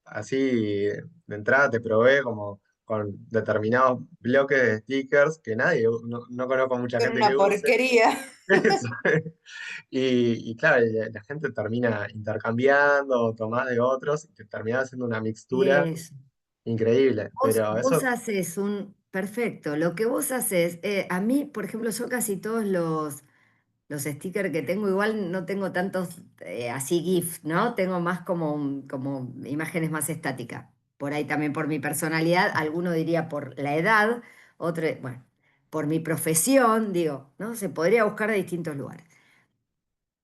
así de entrada te provee como con determinados bloques de stickers que no conozco mucha Son gente una que use. porquería. Eso. Y claro, la gente termina intercambiando, tomás de otros, y te termina haciendo una mixtura Eso. increíble. Pero Vos eso, haces perfecto, lo que vos haces, a mí, por ejemplo, yo casi todos los stickers que tengo, igual no tengo tantos así GIF, ¿no? Tengo más como imágenes más estáticas. Por ahí también por mi personalidad, alguno diría por la edad, otro, bueno, por mi profesión, digo, ¿no? Se podría buscar de distintos lugares.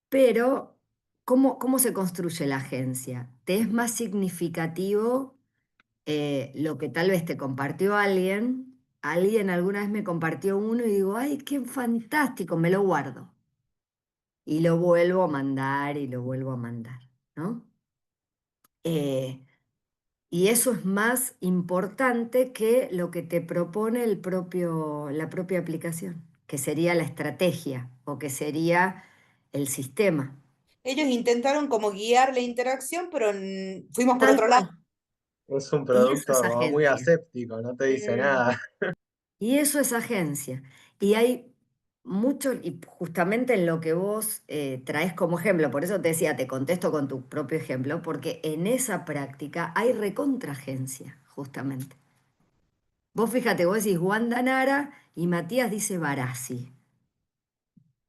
Pero, ¿cómo se construye la agencia? Te es más significativo lo que tal vez te compartió alguien. Alguien alguna vez me compartió uno y digo, ay, qué fantástico, me lo guardo. Y lo vuelvo a mandar y lo vuelvo a mandar, ¿no? Eh, y eso es más importante que lo que te propone la propia aplicación, que sería la estrategia o que sería el sistema. Ellos intentaron como guiar la interacción, pero fuimos por Tal otro lado. cual. es un Y eso producto es como muy agencia. aséptico, no te dice Mm, nada. Y eso es agencia. Y hay mucho, y justamente en lo que vos traes como ejemplo, por eso te decía, te contesto con tu propio ejemplo, porque en esa práctica hay recontraagencia, justamente. Vos fíjate, vos decís Wanda Nara y Matías dice Barassi.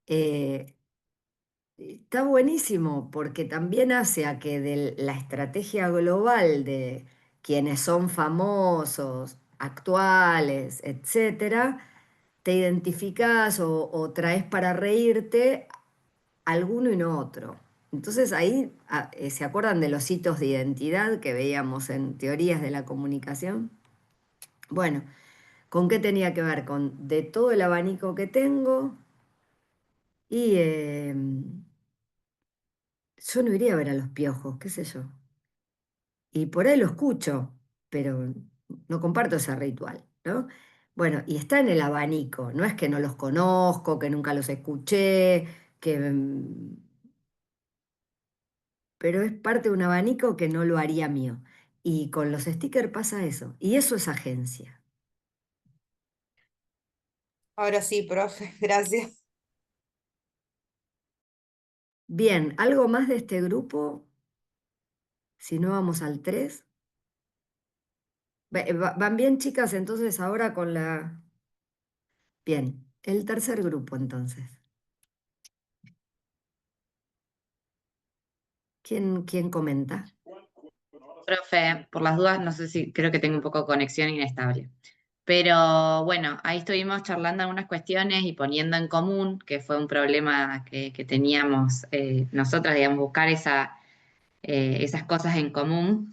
Eh, Está buenísimo porque también hace a que de la estrategia global de quienes son famosos, actuales, etcétera, te identificás o traes para reírte alguno y no otro. Entonces ahí se acuerdan de los hitos de identidad que veíamos en teorías de la comunicación. Bueno, ¿con qué tenía que ver? Con de todo el abanico que tengo y yo no iría a ver a los piojos, qué sé yo. Y por ahí lo escucho, pero no comparto ese ritual, ¿no? Bueno, y está en el abanico, no es que no los conozco, que nunca los escuché, que, pero es parte de un abanico que no lo haría mío. Y con los stickers pasa eso, y eso es agencia. Ahora sí, profe, gracias. Bien, ¿algo más de este grupo? Si no vamos al 3. ¿Van bien, chicas? Entonces ahora con la... Bien, el tercer grupo entonces. ¿Quién comenta? Profe, por las dudas, no sé si creo que tengo un poco de conexión inestable. Pero bueno, ahí estuvimos charlando algunas cuestiones y poniendo en común, que fue un problema que teníamos nosotras, digamos, buscar esas cosas en común.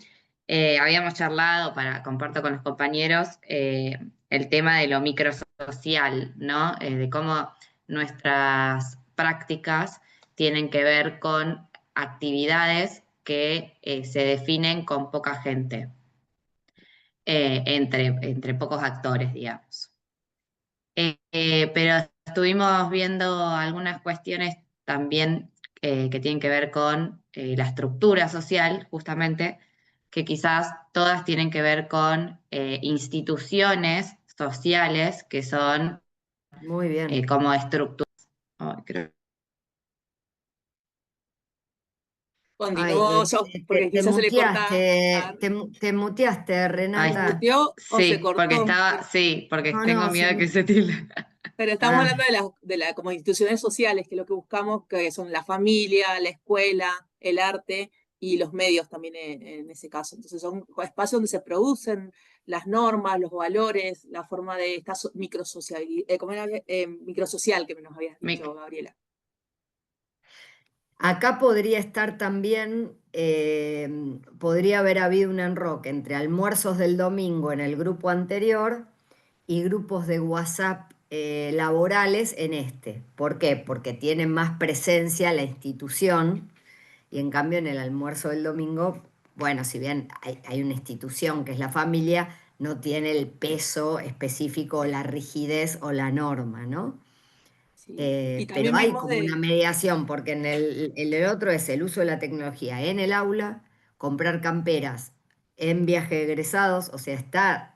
Habíamos charlado, comparto con los compañeros, el tema de lo microsocial, ¿no? De cómo nuestras prácticas tienen que ver con actividades que se definen con poca gente, entre pocos actores, digamos. Pero estuvimos viendo algunas cuestiones también que tienen que ver con la estructura social, justamente, que quizás todas tienen que ver con instituciones sociales que son Muy bien. como estructuras. Creo. Ay, Continúo yo, porque te quizás se le corta. muteaste, te muteaste, Ay, ¿Se Renata. muteó o se sí, cortó? porque No, tengo no, miedo de que se tilde. Pero estamos Ah, hablando de como instituciones sociales, que es lo que buscamos, que son la familia, la escuela, el arte y los medios también en ese caso. Entonces son espacios donde se producen las normas, los valores, la forma de esta microsocial que nos habías dicho, Gabriela. acá podría estar también, podría haber habido un enroque entre almuerzos del domingo en el grupo anterior y grupos de WhatsApp laborales en este. ¿Por qué? Porque tienen más presencia la institución y en cambio en el almuerzo del domingo, bueno, si bien hay una institución que es la familia, no tiene el peso específico, la rigidez o la norma, ¿no? Sí. Y Pero también hay vimos como una mediación, porque en el otro es el uso de la tecnología en el aula, comprar camperas en viaje de egresados, o sea, está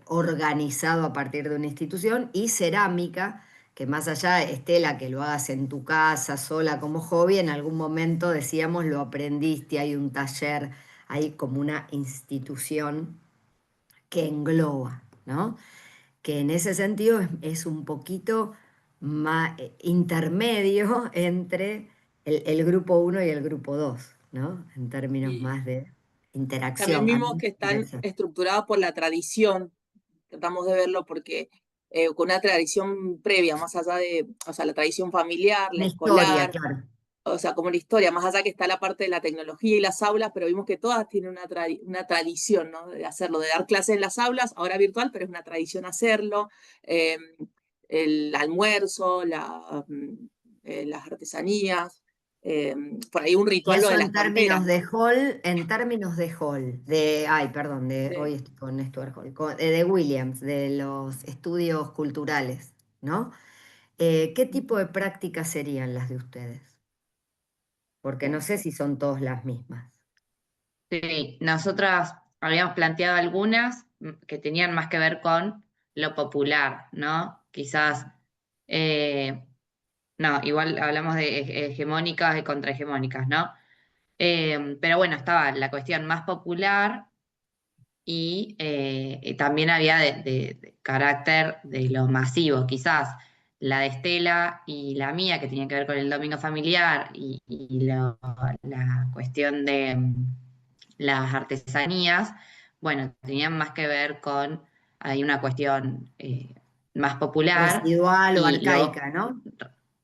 organizado a partir de una institución, y cerámica, que más allá esté la que lo hagas en tu casa, sola como hobby, en algún momento decíamos lo aprendiste, hay un taller, hay como una institución que engloba, ¿no? Que en ese sentido es un poquito más intermedio entre el grupo uno y el grupo 2, ¿no? En términos y más de también interacción. A mí vimos me que están interesa. estructurados por la tradición. Tratamos de verlo porque con una tradición previa, más allá de, o sea, la tradición familiar, la Una historia, escolar, claro. o sea, como la historia, más allá que está la parte de la tecnología y las aulas, pero vimos que todas tienen una tradición, ¿no? De hacerlo, de dar clases en las aulas, ahora virtual, pero es una tradición hacerlo. Eh, el almuerzo, las artesanías, por ahí un Y ritual lo de eso las camperas, ¿no? en términos de Hall, ay, perdón, Sí. hoy estoy con Stuart Hall, de Williams, de los estudios culturales, ¿no? ¿Qué tipo de prácticas serían las de ustedes? Porque no sé si son todas las mismas. Sí, nosotras habíamos planteado algunas que tenían más que ver con lo popular, ¿no? Quizás, no, igual hablamos de hegemónicas y contrahegemónicas, ¿no? Pero bueno, estaba la cuestión más popular y también había de carácter de lo masivo, quizás la de Estela y la mía, que tenía que ver con el domingo familiar la cuestión de las artesanías, bueno, tenían más que ver con, hay una cuestión más popular Residual o y luego arcaica, ¿no?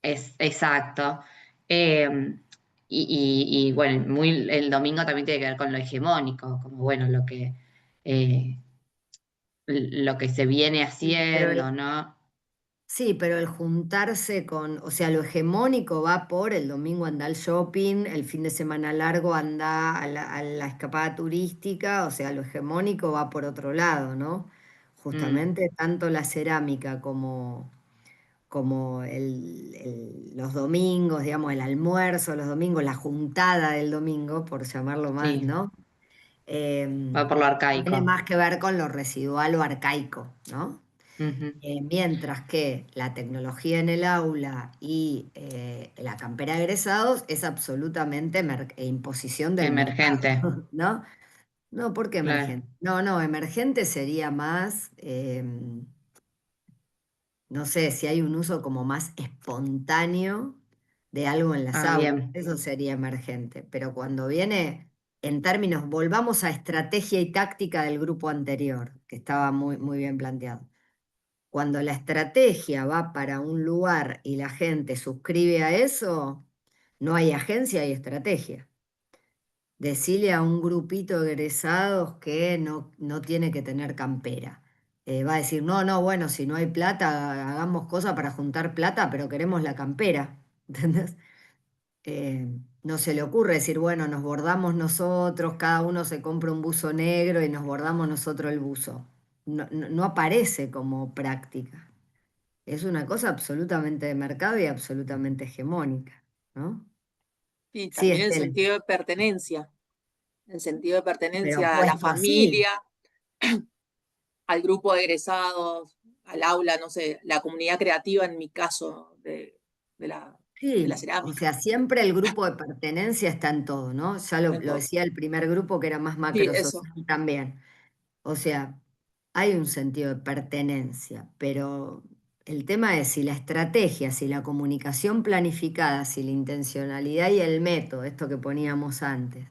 es exacto. Eh, bueno, el domingo también tiene que ver con lo hegemónico, como bueno, eh, lo que se viene Sí, pero haciendo, ¿no? Sí, pero el juntarse con, o sea, lo hegemónico va por el domingo anda al shopping, el fin de semana largo anda a la escapada turística, o sea, lo hegemónico va por otro lado, ¿no? Mm, Justamente tanto la cerámica como los domingos, digamos, el almuerzo los domingos, la juntada del domingo, por llamarlo más, sí, ¿no? va por lo Tiene arcaico. más que ver con lo residual o arcaico, ¿no? Ujú. Mientras que la tecnología en el aula y la campera de egresados es absolutamente imposición del Emergente, mercado, ¿no? No, ¿por qué claro. emergente? No, no, emergente sería más, no sé, si hay un uso como más espontáneo de algo en las Ah, aulas, bien. eso sería emergente. Pero cuando viene en términos, volvamos a estrategia y táctica del grupo anterior, que estaba muy, muy bien planteado. Cuando la estrategia va para un lugar y la gente suscribe a eso, no hay agencia, hay estrategia. Decirle a un grupito de egresados que no tiene que tener campera. Va a decir, no, no, bueno, si no hay plata, hagamos cosas para juntar plata, pero queremos la campera. ¿Entendés? No se le ocurre decir, bueno, nos bordamos nosotros, cada uno se compra un buzo negro y nos bordamos nosotros el buzo. No aparece como práctica. Es una cosa absolutamente de mercado y absolutamente hegemónica, ¿no? Y Sí, también Estela, el sentido de pero pertenencia a la puesto así. familia, al grupo de egresados, al aula, no sé, la comunidad creativa en mi caso de la Sí, o cerámica. sea, siempre el grupo de pertenencia está en todo, ¿no? Ya En lo todo. decía el primer grupo que era más Sí, macro eso. social también. O sea, hay un sentido de pertenencia, pero el tema es si la estrategia, si la comunicación planificada, si la intencionalidad y el método, esto que poníamos antes,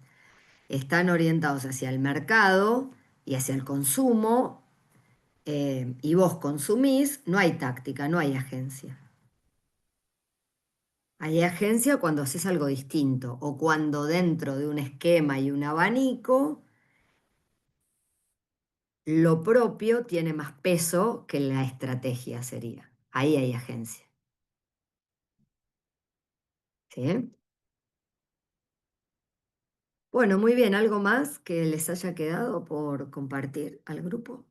están orientados hacia el mercado y hacia el consumo, y vos consumís, no hay táctica, no hay agencia. Hay agencia cuando haces algo distinto o cuando dentro de un esquema y un abanico, lo propio tiene más peso que la estrategia sería. Ahí hay agencia. ¿Sí? Bueno, muy bien. ¿Algo más que les haya quedado por compartir al grupo?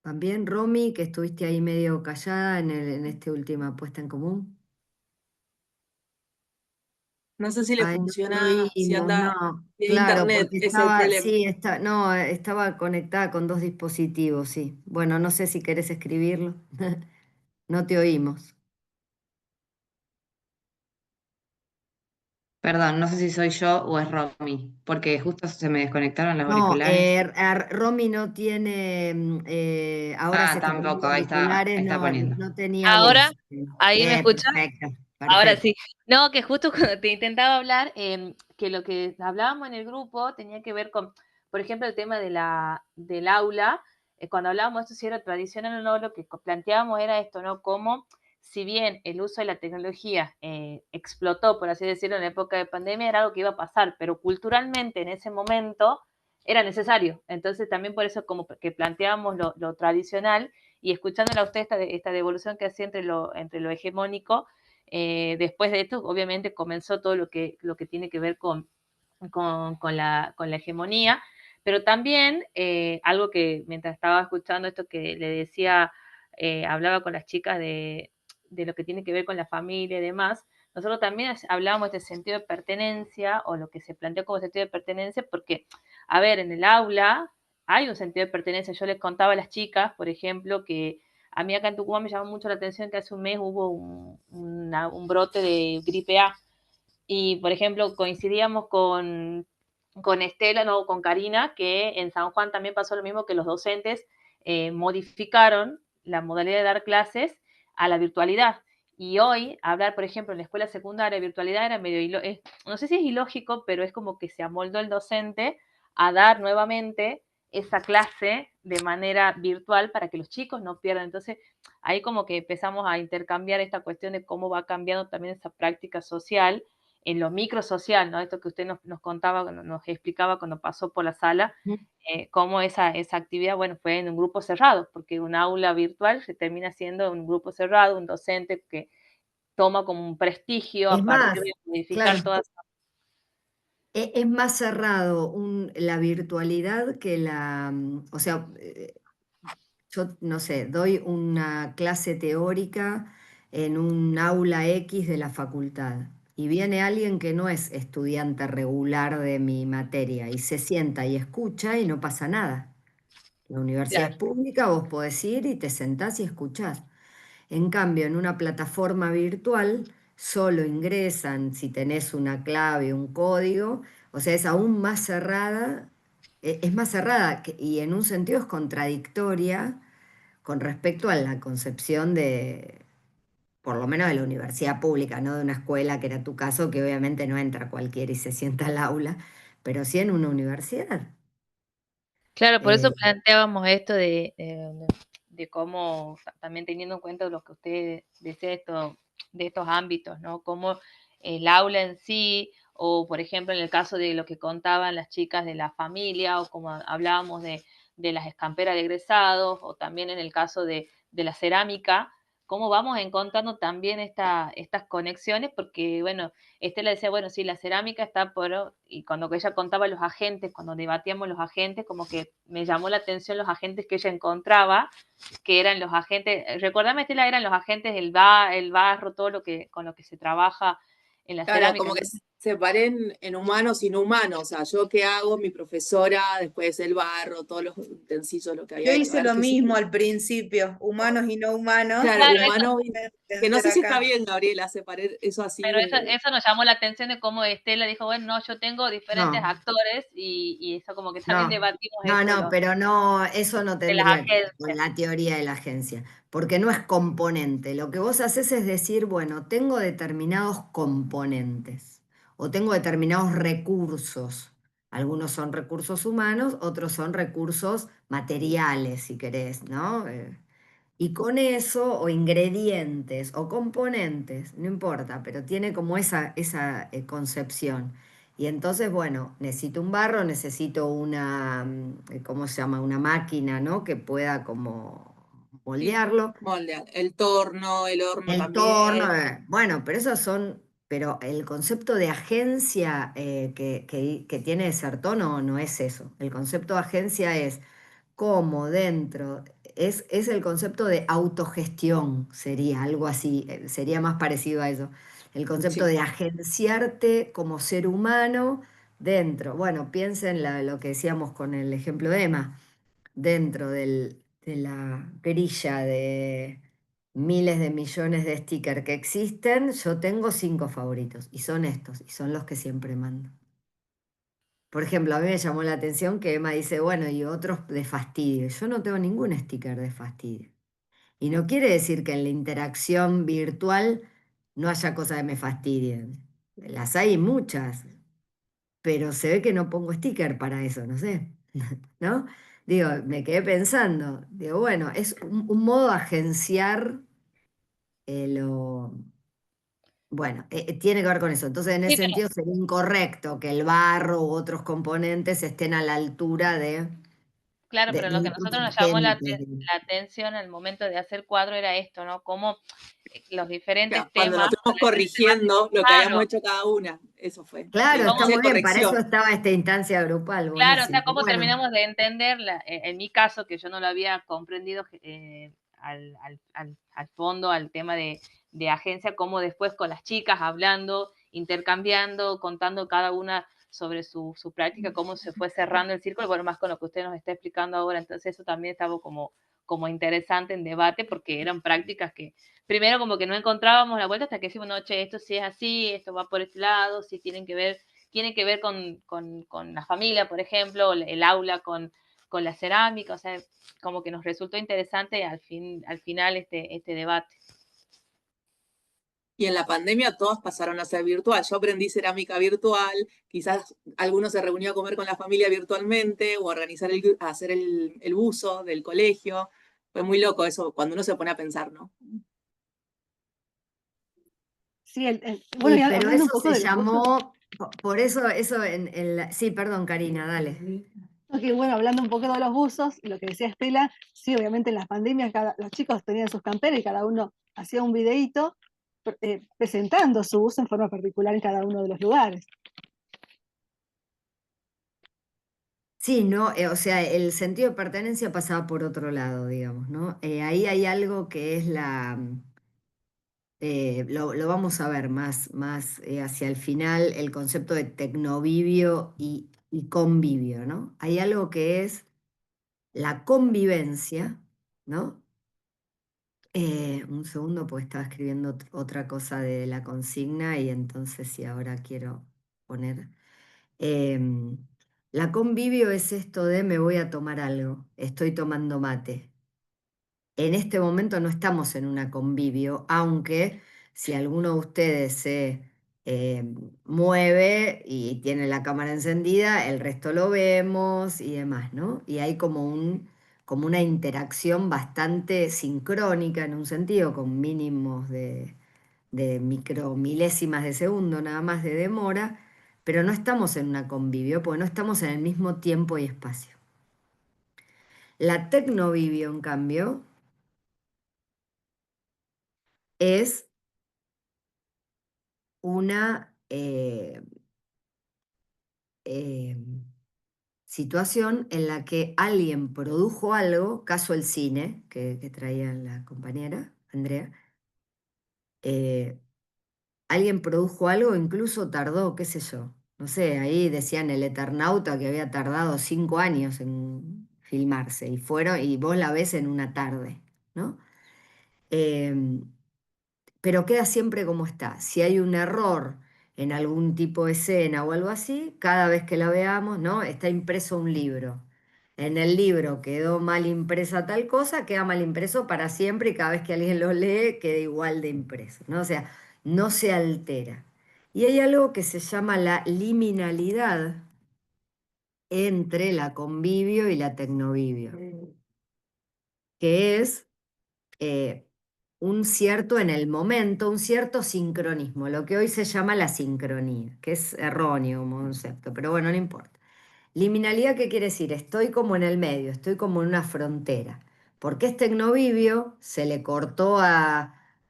También, Romy, que estuviste ahí medio callada en esta última puesta en común. No sé si le Ay, no te funciona, si oímos, anda no, de claro, internet, porque ese es el estaba, problema. sí, no, estaba conectada con dos dispositivos, sí. Bueno, no sé si querés escribirlo. No te oímos. Perdón, no sé si soy yo o es Romy, porque justo se me desconectaron los No, auriculares. Romy no tiene, ahora Ah, se está poniendo tampoco, auriculares, ahí está no, poniendo. no tenía Ahora, voz. ahí me escuchas. Perfecto, Ahora perfecto. sí. No, que justo cuando te intentaba hablar, que lo que hablábamos en el grupo tenía que ver con, por ejemplo, el tema del aula. Cuando hablábamos de esto, si era tradicional o no, lo que planteábamos era esto, ¿no? Como, si bien el uso de la tecnología explotó, por así decirlo, en la época de pandemia, era algo que iba a pasar, pero culturalmente en ese momento era necesario. Entonces, también por eso como que planteábamos lo tradicional y escuchándola a usted, esta devolución que hacía entre lo hegemónico. Después de esto, obviamente, comenzó todo lo que tiene que ver con la hegemonía, pero también algo que mientras estaba escuchando esto que le decía, hablaba con las chicas de lo que tiene que ver con la familia y demás, nosotros también hablábamos de este sentido de pertenencia o lo que se planteó como sentido de pertenencia, porque, a ver, en el aula hay un sentido de pertenencia. Yo les contaba a las chicas, por ejemplo, que a mí acá en Tucumán me llamó mucho la atención que hace un mes hubo un brote de gripe A. Y, por ejemplo, coincidíamos con Estela, no, con Karina, que en San Juan también pasó lo mismo, que los docentes modificaron la modalidad de dar clases a la virtualidad. Y hoy, hablar, por ejemplo, en la escuela secundaria, virtualidad era medio, no sé si es ilógico, pero es como que se amoldó el docente a dar nuevamente esa clase de manera virtual para que los chicos no pierdan. Entonces, ahí como que empezamos a intercambiar esta cuestión de cómo va cambiando también esa práctica social en lo microsocial, ¿no? Esto que usted nos contaba, nos explicaba cuando pasó por la sala, cómo esa actividad, bueno, fue en un grupo cerrado, porque un aula virtual se termina siendo un grupo cerrado, un docente que toma como un prestigio Es a partir más, de modificar claro, todas. es más cerrado la virtualidad que o sea, yo no sé, doy una clase teórica en un aula X de la facultad y viene alguien que no es estudiante regular de mi materia y se sienta y escucha y no pasa nada. La universidad es Claro. pública, vos podés ir y te sentás y escuchás. En cambio, en una plataforma virtual solo ingresan si tenés una clave, un código, o sea, es aún más cerrada, es más cerrada y en un sentido es contradictoria con respecto a la concepción de, por lo menos de la universidad pública, no de una escuela, que era tu caso, que obviamente no entra cualquiera y se sienta al aula, pero sí en una universidad. Claro, por eso Eh, planteábamos esto de cómo, también teniendo en cuenta lo que usted decía de estos ámbitos, ¿no? Cómo el aula en sí, o por ejemplo en el caso de lo que contaban las chicas de la familia, o como hablábamos de las escamperas de egresados, o también en el caso de la cerámica, cómo vamos encontrando también estas conexiones, porque bueno, Estela decía, bueno, sí, la cerámica está y cuando ella contaba los agentes, cuando debatíamos los agentes, como que me llamó la atención los agentes que ella encontraba, que eran los agentes, recordame, Estela, eran los agentes del el barro, todo lo que, con lo que se trabaja en la Claro, cerámica. como que separé en humanos y no humanos. O sea, yo qué hago, mi profesora, después el barro, todos los utensilios, lo que había Yo hecho. hice A ver lo qué sí. mismo al principio, humanos y no humanos. Claro, Claro, humano, que no sé si está acá. bien, Gabriela, separé eso así Pero de... eso nos llamó la atención de cómo Estela dijo, bueno, no, yo tengo diferentes no, actores y eso como que también no, debatimos no, esto no, pero no, eso no de las tendría que ver con agencias. la teoría de la agencia, porque no es componente. Lo que vos haces es decir, bueno, tengo determinados componentes o tengo determinados recursos. Algunos son recursos humanos, otros son recursos materiales, si querés, ¿no? Y con eso, o ingredientes, o componentes, no importa, pero tiene como esa concepción. Y entonces, bueno, necesito un barro, necesito ¿cómo se llama? Una máquina, ¿no? Que pueda como Sí, moldearlo. molde, el torno, el horno El torno, también. bueno, pero esos son, pero el concepto de agencia que tiene Sartó no es eso. El concepto de agencia es cómo dentro, es el concepto de autogestión, sería algo así, sería más parecido a eso. El concepto Sí. de agenciarte como ser humano dentro. Bueno, piensen lo que decíamos con el ejemplo de Emma, dentro de la grilla de miles de millones de stickers que existen, yo tengo 5 favoritos y son estos, y son los que siempre mando. Por ejemplo, a mí me llamó la atención que Emma dice, bueno, y otros de fastidio. Yo no tengo ningún sticker de fastidio. Y no quiere decir que en la interacción virtual no haya cosas que me fastidien. Las hay muchas, pero se ve que no pongo sticker para eso, no sé. ¿No? Digo, me quedé pensando, digo, bueno, es un modo de agenciar lo... Bueno, tiene que ver con eso. Entonces, en Sí, ese sentido, sería incorrecto que el barro u otros componentes estén a la altura claro, de pero lo que a otros nosotros nos llamó agentes. la atención al momento de hacer cuadro era esto, ¿no? Cómo los diferentes Claro, cuando temas, nos fuimos corrigiendo lo que habíamos hecho cada una, eso fue. Claro, está cómo, muy bien, para eso Corrección. estaba esta instancia grupal, claro, o sea, buenísimo. cómo Bueno, terminamos de entender, en mi caso, que yo no lo había comprendido al fondo, al tema de agencia, cómo después con las chicas hablando, intercambiando, contando cada una sobre su práctica, cómo se fue cerrando el círculo, bueno, más con lo que usted nos está explicando ahora, entonces eso también estaba como interesante en debate, porque eran prácticas que primero como que no encontrábamos la vuelta hasta que decimos, no, che, esto sí es así, esto va por este lado, sí tiene que ver con la familia, por ejemplo, el aula con la cerámica, o sea, como que nos resultó interesante al final este debate. Y en la pandemia todas pasaron a ser virtual. Yo aprendí cerámica virtual, quizás algunos se reunió a comer con la familia virtualmente o hacer el buzo del colegio. Fue muy loco eso cuando uno se pone a pensar, ¿no? Sí, bueno, Y, y pero hablando un eso poco se de los buzos, llamó, por eso, sí, perdón, Karina, dale. ok, bueno, hablando un poco de los buzos, lo que decía Estela, sí, obviamente en las pandemias los chicos tenían sus camperas y cada uno hacía un videíto presentando su buzo en forma particular en cada uno de los lugares. Sí, ¿no? O sea, el sentido de pertenencia pasaba por otro lado, digamos, ¿no? Ahí hay algo que es lo vamos a ver más hacia el final, el concepto de tecnovivio y convivio, ¿no? Hay algo que es la convivencia, ¿no? Un segundo, porque estaba escribiendo otra cosa de la consigna y entonces sí, ahora quiero poner... Em, la convivio es esto de me voy a tomar algo, estoy tomando mate. En este momento no estamos en una convivio, aunque si alguno de ustedes se mueve y tiene la cámara encendida, el resto lo vemos y demás, ¿no? Y hay como una interacción bastante sincrónica en un sentido, con mínimos de micromilésimas de segundo nada más de demora, pero no estamos en una convivio, porque no estamos en el mismo tiempo y espacio. La tecnovivio, en cambio, es una eh, situación en la que alguien produjo algo, caso el cine, que traía la compañera Andrea, eh, alguien produjo algo, incluso tardó, qué sé yo, no sé, ahí decían el Eternauta que había tardado 5 años en filmarse y vos la ves en una tarde, ¿no? Em, pero queda siempre como está. Si hay un error en algún tipo de escena o algo así, cada vez que la veamos, ¿no? Está impreso un libro. En el libro quedó mal impresa tal cosa, queda mal impreso para siempre y cada vez que alguien lo lee queda igual de impreso, ¿no? O sea, no se altera. Y hay algo que se llama la liminalidad entre la convivio y la tecnovivio, que es un cierto en el momento, un cierto sincronismo, lo que hoy se llama la sincronía, que es erróneo como concepto, pero bueno, no importa. Liminalidad, ¿qué quiere decir? Estoy como en el medio, estoy como en una frontera. Porque este tecnovivio se le cortó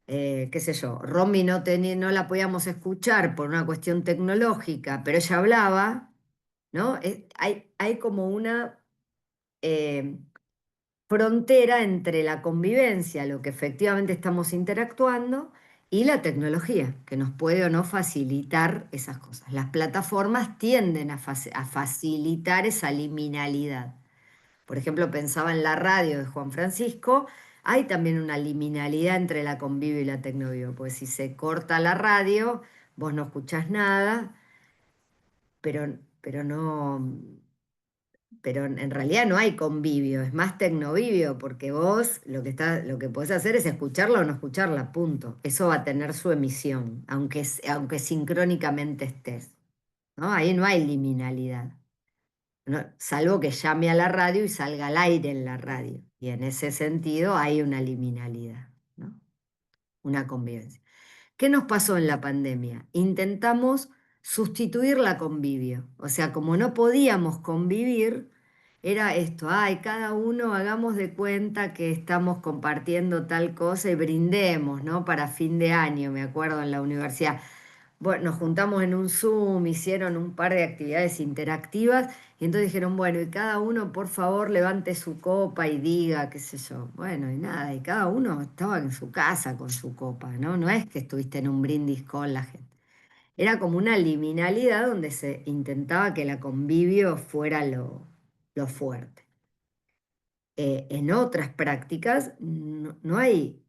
qué sé yo, Romy no la podíamos escuchar por una cuestión tecnológica, pero ella hablaba, ¿no? Hay como una... eh, frontera entre la convivencia, lo que efectivamente estamos interactuando, y la tecnología, que nos puede o no facilitar esas cosas. Las plataformas tienden a facilitar esa liminalidad. Por ejemplo, pensaba en la radio de Juan Francisco, hay también una liminalidad entre la convivio y la tecnovivio, pues si se corta la radio, vos no escuchás nada, pero no, pero en realidad no hay convivio, es más tecnovivio, porque vos lo que podés hacer es escucharla o no escucharla, punto. Eso va a tener su emisión, aunque sincrónicamente estés, ¿no? Ahí no hay liminalidad, ¿no? Salvo que llame a la radio y salga al aire en la radio. Y en ese sentido hay una liminalidad, ¿no? Una convivencia. ¿Qué nos pasó en la pandemia? Intentamos sustituir la convivio. O sea, como no podíamos convivir, era esto, ay, cada uno hagamos de cuenta que estamos compartiendo tal cosa y brindemos, ¿no? Para fin de año, me acuerdo en la universidad. Bueno, nos juntamos en un Zoom, hicieron un par de actividades interactivas y entonces dijeron, bueno, y cada uno por favor levante su copa y diga, qué sé yo. Bueno, y nada, y cada uno estaba en su casa con su copa, ¿no? No es que estuviste en un brindis con la gente. Era como una liminalidad donde se intentaba que la convivio fuera lo fuerte. En otras prácticas no hay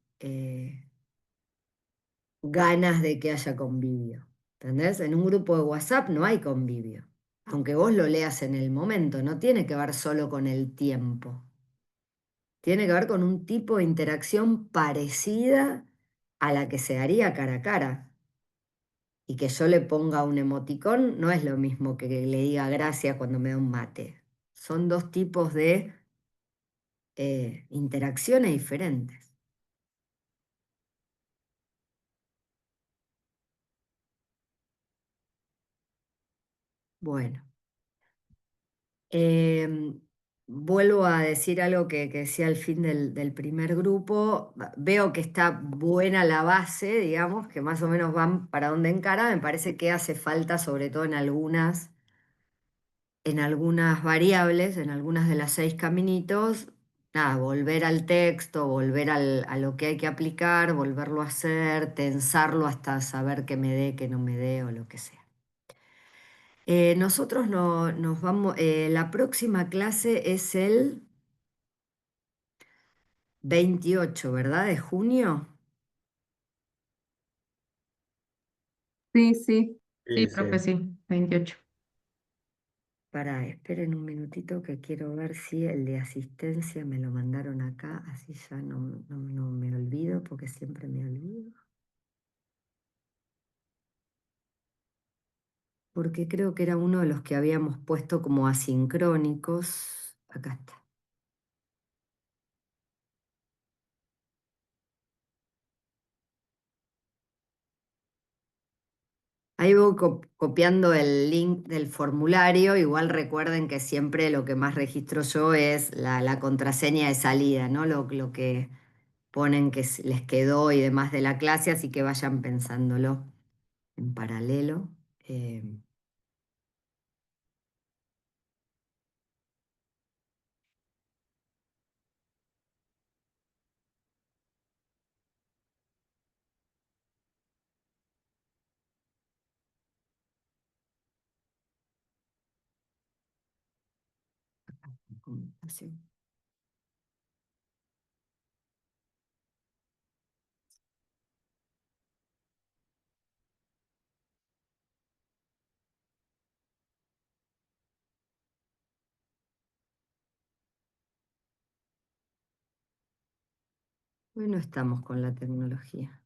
ganas de que haya convivio. ¿Entendés? En un grupo de WhatsApp no hay convivio. Aunque vos lo leas en el momento, no tiene que ver solo con el tiempo. Tiene que ver con un tipo de interacción parecida a la que se haría cara a cara. Y que yo le ponga un emoticón no es lo mismo que le diga gracias cuando me da un mate. Son dos tipos de interacciones diferentes. Bueno. Vuelvo a decir algo que decía al fin del primer grupo. Veo que está buena la base, digamos, que más o menos van para donde encara. Me parece que hace falta, sobre todo en algunas variables, en algunas de las 6 caminitos, nada, volver al texto, volver a lo que hay que aplicar, volverlo a hacer, tensarlo hasta saber que me dé, que no me dé o lo que sea. Nosotros nos vamos, la próxima clase es el 28, ¿verdad? De junio. Sí, sí. Sí, Sí, profe, sí. sí, 28. Esperen un minutito que quiero ver si el de asistencia me lo mandaron acá, así ya no me olvido, porque siempre me olvido. Porque creo que era uno de los que habíamos puesto como asincrónicos. Acá está. Ahí voy copiando el link del formulario. Igual recuerden que siempre lo que más registro yo es la contraseña de salida, ¿no? Lo que ponen que les quedó y demás de la clase, así que vayan pensándolo en paralelo. Eh, así. Hoy no estamos con la tecnología.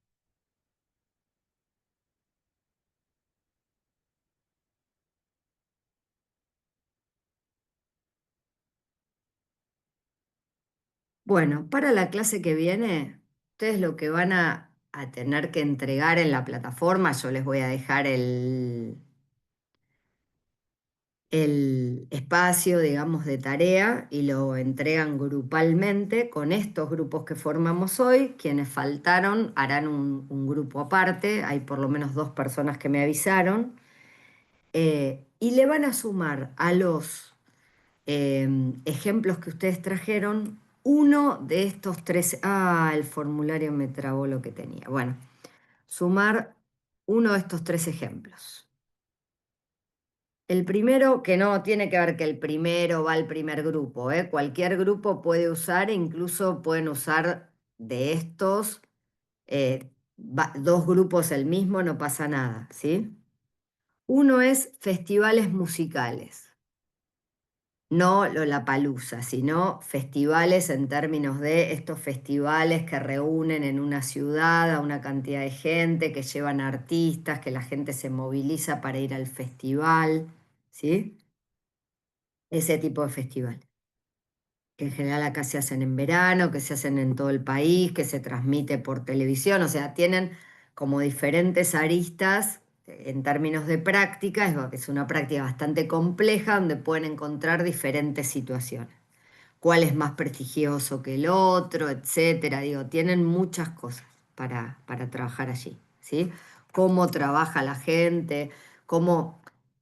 Bueno, para la clase que viene, ustedes lo que van a tener que entregar en la plataforma, yo les voy a dejar el espacio, digamos, de tarea y lo entregan grupalmente con estos grupos que formamos hoy. Quienes faltaron harán un grupo aparte, hay por lo menos 2 personas que me avisaron, y le van a sumar a los ejemplos que ustedes trajeron uno de estos 3. Ah, el formulario me trabó lo que tenía. Bueno, sumar uno de estos 3 ejemplos. El primero, que no tiene que ver que el primero va al primer grupo, ¿eh? Cualquier grupo puede usar, e incluso pueden usar de estos 2 grupos el mismo, no pasa nada, ¿sí? Uno es festivales musicales, no Lollapalooza, sino festivales en términos de estos festivales que reúnen en una ciudad a una cantidad de gente, que llevan artistas, que la gente se moviliza para ir al festival, ¿sí? Ese tipo de festival, que en general acá se hacen en verano, que se hacen en todo el país, que se transmite por televisión, o sea, tienen como diferentes aristas en términos de práctica, es una práctica bastante compleja donde pueden encontrar diferentes situaciones. Cuál es más prestigioso que el otro, etcétera. Digo, tienen muchas cosas para trabajar allí, ¿sí? Cómo trabaja la gente,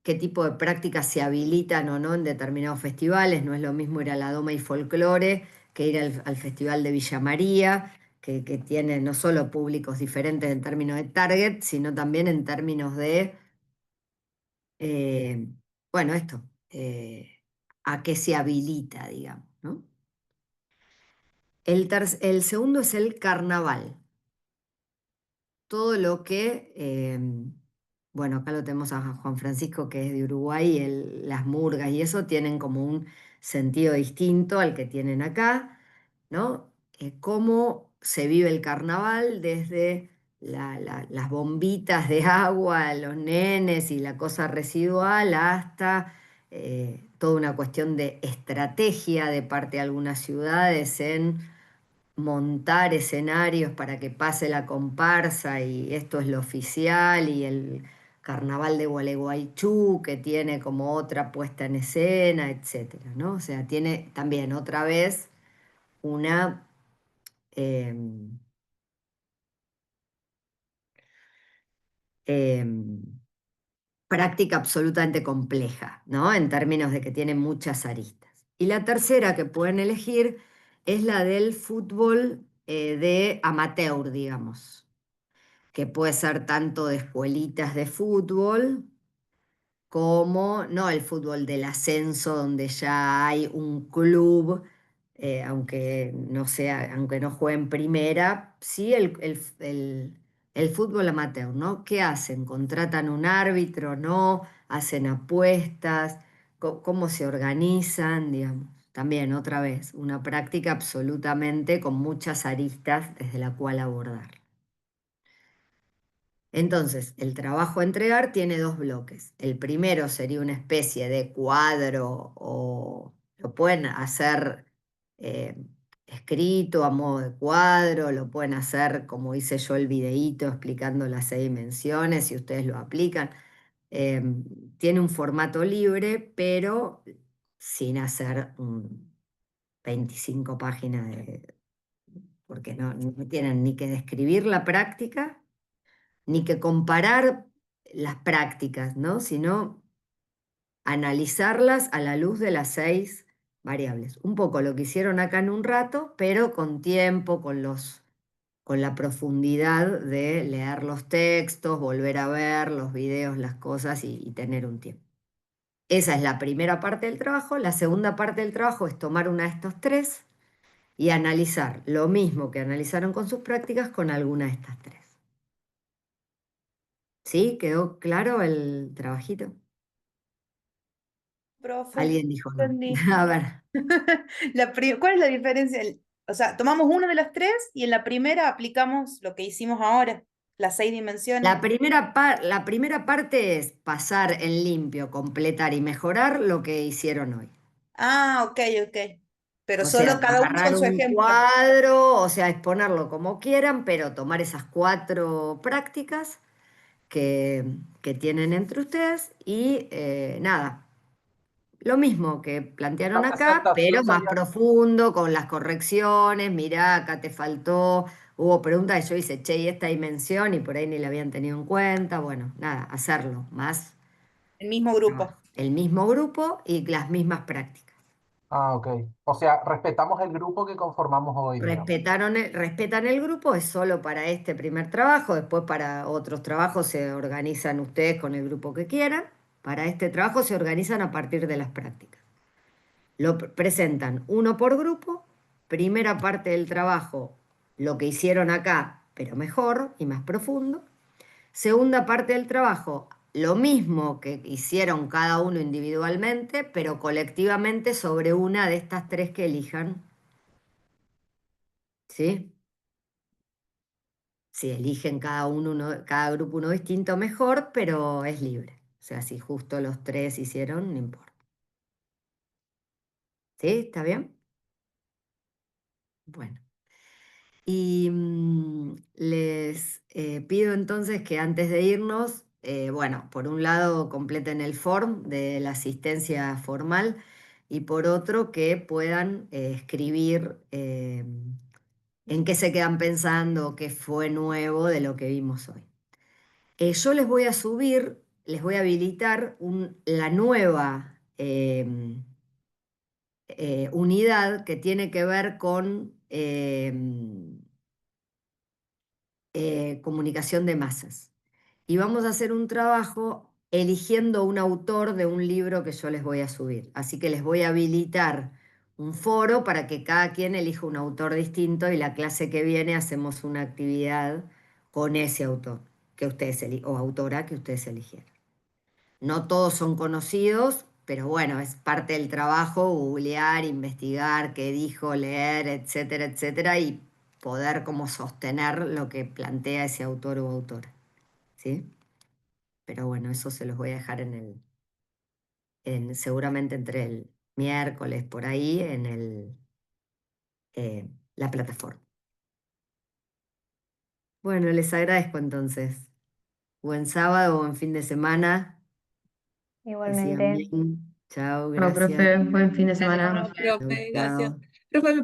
qué tipo de prácticas se habilitan o no en determinados festivales. No es lo mismo ir a la Doma y Folclore que ir al Festival de Villa María, que tiene no solo públicos diferentes en términos de target, sino también en términos de, eh, bueno, esto, a qué se habilita, digamos, ¿no? El segundo es el carnaval. Todo lo que, bueno, acá lo tenemos a Juan Francisco, que es de Uruguay, las murgas y eso tienen como un sentido distinto al que tienen acá, ¿no? Cómo se vive el carnaval desde las bombitas de agua, los nenes y la cosa residual, hasta toda una cuestión de estrategia de parte de algunas ciudades en montar escenarios para que pase la comparsa y esto es lo oficial y el Carnaval de Gualeguaychú, que tiene como otra puesta en escena, etcétera, ¿no? O sea, tiene también otra vez una em, em, práctica absolutamente compleja, ¿no? En términos de que tiene muchas aristas. Y la tercera que pueden elegir es la del fútbol de amateur, digamos, que puede ser tanto de escuelitas de fútbol como, no el fútbol del ascenso, donde ya hay un club, aunque no sea, aunque no juegue en primera, sí el fútbol amateur, ¿no? ¿Qué hacen? ¿Contratan un árbitro? ¿No? ¿Hacen apuestas? ¿Cómo se organizan? Digamos. También, otra vez, una práctica absolutamente con muchas aristas desde la cual abordar. Entonces, el trabajo a entregar tiene dos bloques. El primero sería una especie de cuadro o lo pueden hacer eh, escrito a modo de cuadro, lo pueden hacer como hice yo el videíto explicando las 6 dimensiones si ustedes lo aplican. Eh, Tiene un formato libre, pero sin hacer 25 páginas porque no tienen ni que describir la práctica ni que comparar las prácticas, ¿no? Sino analizarlas a la luz de las 6 variables. Un poco lo que hicieron acá en un rato, pero con tiempo, con la profundidad de leer los textos, volver a ver los videos, las cosas y tener un tiempo. Esa es la primera parte del trabajo. La segunda parte del trabajo es tomar una de estos tres y analizar lo mismo que analizaron con sus prácticas con alguna de estas tres. ¿Sí? ¿Quedó claro el trabajito? Profe, Alguien dijo no. entendí. A ver, ¿Cuál es la diferencia? O sea, tomamos una de las tres y en la primera aplicamos lo que hicimos ahora, las 6 dimensiones. la primera parte es pasar en limpio, completar y mejorar lo que hicieron hoy. Ah, ok, ok. Pero O sea, solo cada uno agarrar con su un ejemplo. cuadro, o sea, exponerlo como quieran, pero tomar esas 4 prácticas que tienen entre ustedes y nada, lo mismo que plantearon La acá, presentación pero más sería, profundo, con las correcciones. Mirá, acá te faltó, hubo preguntas que yo hice, che, y esta dimensión, y por ahí ni la habían tenido en cuenta. Bueno, nada, hacerlo, más El mismo grupo. el mismo grupo y las mismas prácticas. ok. O sea, respetamos el grupo que conformamos hoy, digamos. Respetan el grupo, es solo para este primer trabajo, después para otros trabajos se organizan ustedes con el grupo que quieran. Para este trabajo se organizan a partir de las prácticas. Lo presentan uno por grupo, primera parte del trabajo, lo que hicieron acá, pero mejor y más profundo. Segunda parte del trabajo, lo mismo que hicieron cada uno individualmente, pero colectivamente sobre una de estas tres que elijan. ¿Sí? Si eligen cada grupo uno distinto, mejor, pero es libre. O sea, si justo los tres hicieron, no importa. ¿Sí? ¿Está bien? Bueno. Y les pido entonces que antes de irnos, bueno, por un lado completen el form de la asistencia formal y por otro que puedan escribir en qué se quedan pensando, qué fue nuevo de lo que vimos hoy. Yo les voy a subir, les voy a habilitar la nueva unidad que tiene que ver con comunicación de masas. Y vamos a hacer un trabajo eligiendo un autor de un libro que yo les voy a subir. Así que les voy a habilitar un foro para que cada quien elija un autor distinto y la clase que viene hacemos una actividad con ese autor que ustedes o autora que ustedes eligieron. No todos son conocidos, pero bueno, es parte del trabajo googlear, investigar qué dijo, leer, etcétera, etcétera, y poder como sostener lo que plantea ese autor o autora, ¿sí? Pero bueno, eso se los voy a dejar seguramente entre el miércoles por ahí en la plataforma. Bueno, les agradezco entonces. Buen sábado, buen fin de semana. Que sigan Igualmente. bien. Chao, Chao, gracias. profe, buen fin de Gracias, semana. profe. Chau, Profe, gracias. chao. Profe, ¿me